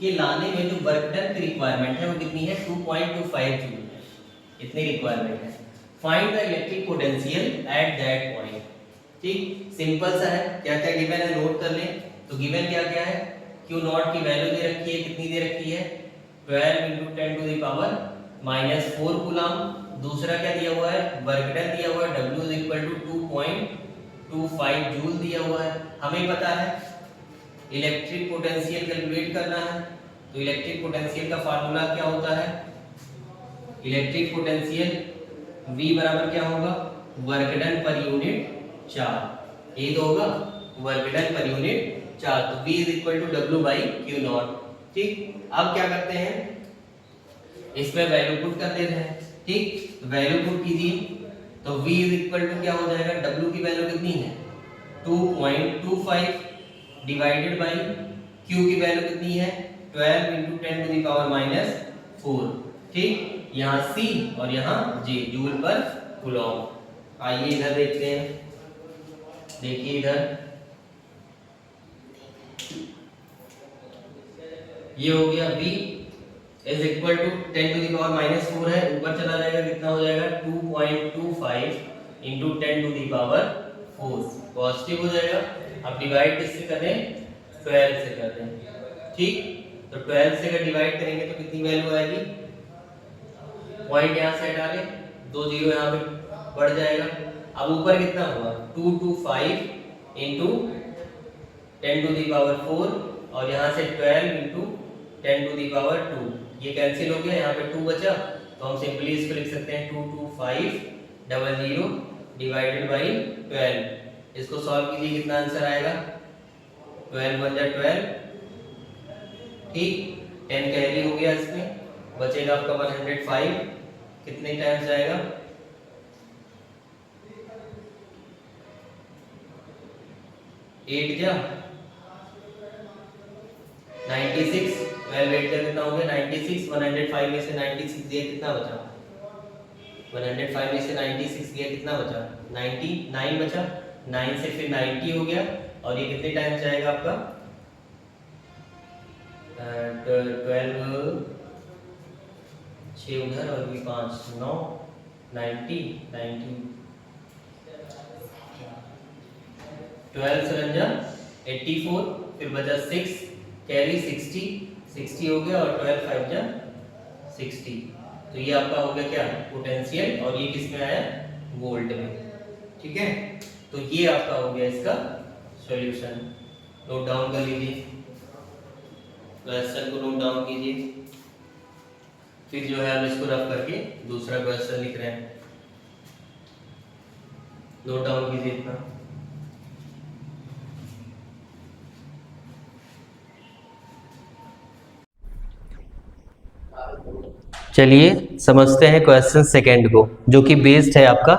[SPEAKER 1] के लाने में जो वर्क डन की रिक्वायरमेंट है वो कितनी है, 2.25 जूल है, इतनी रिक्वायरमेंट है। Find the electric potential at that point, ठीक, सिंपल सा है। क्या क्या गिवन है नोट कर लें। तो गिवन क्या क्या है, Q नॉट की वैल्यू दे रखी है, कितनी दे रखी है, 12 × 10⁻⁴ कूलम। दूसरा क्या दिया हुआ है, वर्क डन दिया हुआ है, W = 2.25 जूल दिया हुआ है। हमें पता है इलेक्ट्रिक पोटेंशियल कैलकुलेट करना है, तो इलेक्ट्रिक पोटेंशियल का फार्मूला क्या होता है, इलेक्ट्रिक पोटेंशियल V बराबर क्या होगा, work done per unit charge, ये तो होगा work done per unit charge. तो V = W/Q नॉट, ठीक। अब क्या करते हैं, इसमें वैल्यू पुट कर देते हैं, ठीक, वैल्यू पुट कीजिए। तो V = क्या हो जाएगा, W की वैल्यू कितनी है, 2.25 डिवाइडेड बाय Q की वैल्यू कितनी है, 12 × 10⁻⁴, ठीक। यहाँ C और यहाँ J जूल पर कूलम। आइए इधर देखते हैं, देखिए इधर ये हो गया V, is equal to 10 to the power minus 4 है, ऊपर चला जाएगा कितना हो जाएगा 2.25 into 10 to the power 4 positive हो जाएगा। अब डिवाइड किससे कर रहे हैं 12 से कर रहे हैं, ठीक। तो 12 से अगर डिवाइड करेंगे तो कितनी वैल्यू आएगी, पॉइंट यहाँ से हटा ले, 2 जीरो यहाँ पे बढ़ जाएगा। अब ऊपर कितना हुआ 225 इंटू 10 टू दी पावर 4 और यहाँ से 12 इंटू 10 टू दी पावर 2, ये कैंसिल हो गया, यहाँ पे 2 बचा, तो हम सिंपली इसको लिख सकते हैं 22500 डिवाइडेड बाई 12। इसको सॉल्व कीजिए, कितना आंसर आएगा 12 1 जा 12, ठीक। 10 कैरी हो गया, इसमें बचेगा आपका 105, कितने टाइम्स जाएगा 8 जा 96, 12 8 का कितना हो गया 96, 105 में से 96 दिया कितना बचा, 105 में से 96 दिया कितना बचा 99 बचा, 9 से फिर 90 हो गया, और ये कितने टाइम्स जाएगा आपका 12 6 उधर और भी 5 9 90 12 सरंजा 84, फिर बचा 6 कैरी 60 हो गया, और 12 5 जा 60। तो ये आपका हो गया क्या पोटेंशियल, और ये किस में आया वोल्ट में, ठीक है। तो ये आपका हो गया इसका सॉल्यूशन। नोट डाउन कर लीजिए, क्वेश्चन को नोट डाउन कीजिए, फिर जो है हम इसको रफ करके दूसरा क्वेश्चन लिख रहे हैं। नोट डाउन कीजिए इतना। चलिए समझते हैं क्वेश्चन सेकंड को, जो कि बेस्ड है आपका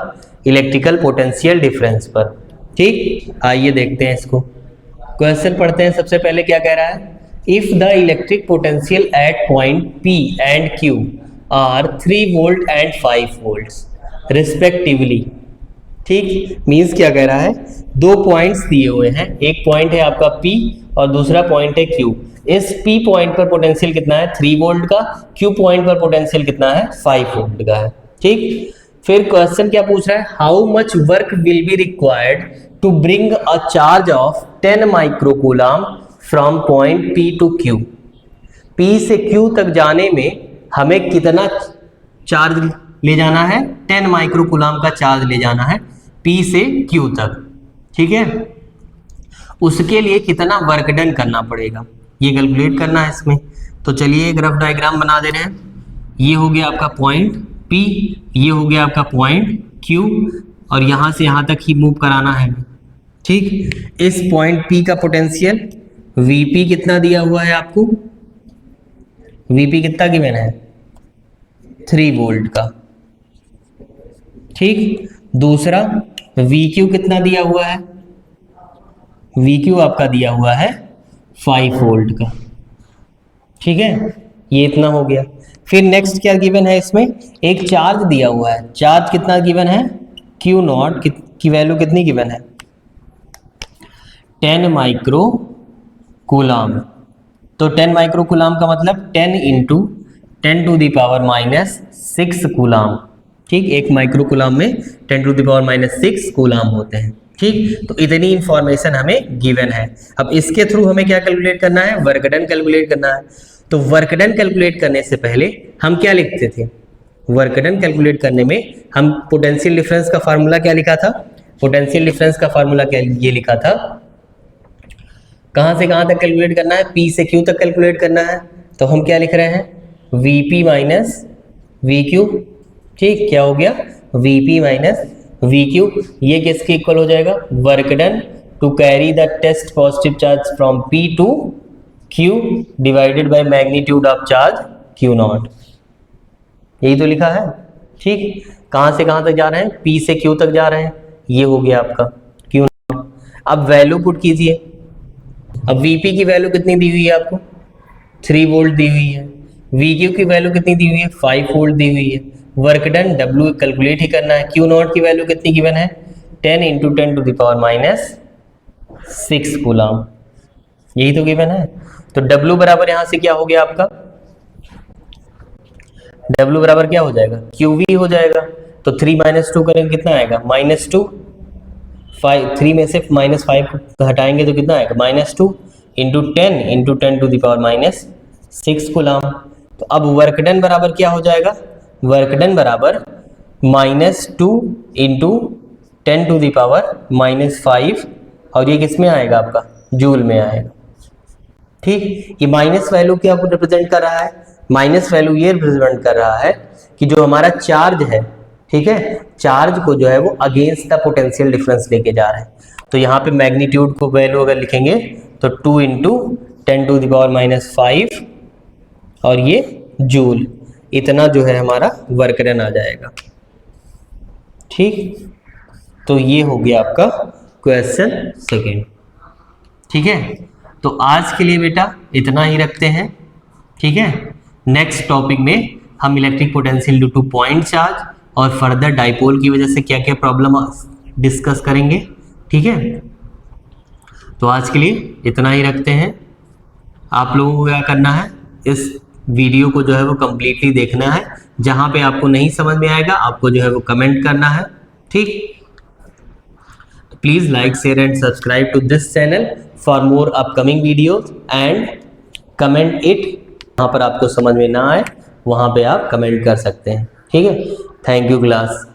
[SPEAKER 1] इलेक्ट्रिकल पोटेंशियल डिफरेंस पर, ठीक। आइए देखते हैं इसको, क्वेश्चन पढ़ते हैं। सबसे पहले क्या कह रहा है, if the electric potential at point P and Q are 3 volt and 5 volts respectively, ठीक। मीन्स क्या कह रहा है, दो पॉइंट्स दिए हुए हैं, एक पॉइंट है आपका P और दूसरा पॉइंट है Q। इस P पॉइंट पर पोटेंशियल कितना है 3 वोल्ट का, Q पॉइंट पर पोटेंशियल कितना है 5 वोल्ट का है, ठीक। फिर क्वेश्चन क्या पूछ रहा है, how much work will be required to bring a charge of 10 microcoulomb from point P to Q। P से Q तक जाने में हमें कितना चार्ज ले जाना है, 10 माइक्रोकूलम का चार्ज ले जाना है P से Q तक, ठीक है। उसके लिए कितना वर्क डन करना पड़ेगा ये कैलकुलेट करना है इसमें। तो चलिए एक रफ डायग्राम बना दे रहे हैं। ये हो गया आपका पॉइंट P, ये हो गया आपका पॉइंट Q, और यहाँ से यहाँ तक ही मूव कराना है, ठीक। इस पॉइंट P का पोटेंशियल Vp कितना दिया हुआ है आपको, Vp कितना गिवन है 3 वोल्ट का, ठीक। दूसरा Vq कितना दिया हुआ है, Vq आपका दिया हुआ है 5 वोल्ट का, ठीक है। ये इतना हो गया। फिर नेक्स्ट क्या गिवन है इसमें, एक चार्ज दिया हुआ है, चार्ज कितना गिवन है Q नॉट की वैल्यू कितनी गिवन है 10 माइक्रो कूलम। तो 10 माइक्रो कूलम का मतलब 10 into 10 to the power minus 6 coulomb, ठीक। एक माइक्रो कूलम में 10 to the power minus 6 coulomb होते हैं, ठीक। तो इतनी इंफॉर्मेशन हमें गिवन है। अब इसके थ्रू हमें क्या कैलकुलेट करना है, वर्क डन कैलकुलेट करना है। तो वर्क डन कैलकुलेट करने से पहले हम क्या लिखते थे, वर्क डन कैलकुलेट करने में हम पोटेंशियल डिफरेंस का फार्मूला क्या लिखा था, पोटेंशियल डिफरेंस का फार्मूला क्या ये लिखा था, कहां से कहां तक कैलकुलेट करना है, P से Q तक कैलकुलेट करना है। तो हम क्या लिख रहे हैं Vp माइनस Vq, ठीक। क्या हो गया Vp माइनस Vq, ये किसके इक्वल हो जाएगा, work done to carry the test positive charge from P to Q divided by magnitude of charge Q naught, यही तो लिखा है, ठीक। कहां से कहां तक जा रहे हैं, P से Q तक जा रहे हैं, ये हो गया आपका Q नॉट। अब वैल्यू पुट कीजिए। अब Vp की वैल्यू कितनी दी हुई है आपको 3 वोल्ट दी हुई है, Vq की वैल्यू कितनी दी हुई है 5 वोल्ट दी हुई है, वर्क डन W कैलकुलेट ही करना है। Q नॉट की वैल्यू कितनी गिवन है 10 into 10 to the power minus 6 coulomb, यही तो गिवन है। तो W बराबर यहां से क्या हो गया आपका W बराबर क्या हो जाएगा, QV हो जाएगा। तो 3 - 2 करेंगे कितना आएगा, -2। 3 में से -5 हटाएंगे तो कितना आएगा, -2 into 10 to the power -6 coulomb. तो अब वर्क डन बराबर क्या हो जाएगा, वर्क डन बराबर -2 इंटू 10 टू द पावर -5, और ये किस में आएगा आपका, जूल में आएगा। ठीक, ये माइनस वैल्यू क्या को रिप्रेजेंट कर रहा है, माइनस वैल्यू ये रिप्रेजेंट कर रहा है कि जो हमारा चार्ज है, ठीक है, चार्ज को जो है वो अगेंस्ट द पोटेंशियल डिफरेंस लेके जा रहा है। तो यहाँ पे मैग्नीट्यूड को वैल्यू अगर लिखेंगे तो 2 इंटू 10 टू द पावर -5 और ये जूल, इतना जो है हमारा वर्क डन आ जाएगा। ठीक, तो ये हो गया आपका क्वेश्चन सेकेंड। ठीक है, तो आज के लिए बेटा इतना ही रखते हैं। ठीक है, नेक्स्ट टॉपिक में हम electric potential due two point charge और फर्दर डाइपोल की वजह से क्या क्या प्रॉब्लम डिस्कस करेंगे। ठीक है, तो आज के लिए इतना ही रखते हैं। आप लोगों को क्या करना है, इस वीडियो को जो है वो कंप्लीटली देखना है। जहां पे आपको नहीं समझ में आएगा आपको जो है वो कमेंट करना है। ठीक, please like, share and subscribe to this channel for more upcoming videos and comment it. वहां पर आपको समझ में ना आए वहां पे आप कमेंट कर सकते हैं। ठीक है, थैंक यू क्लास।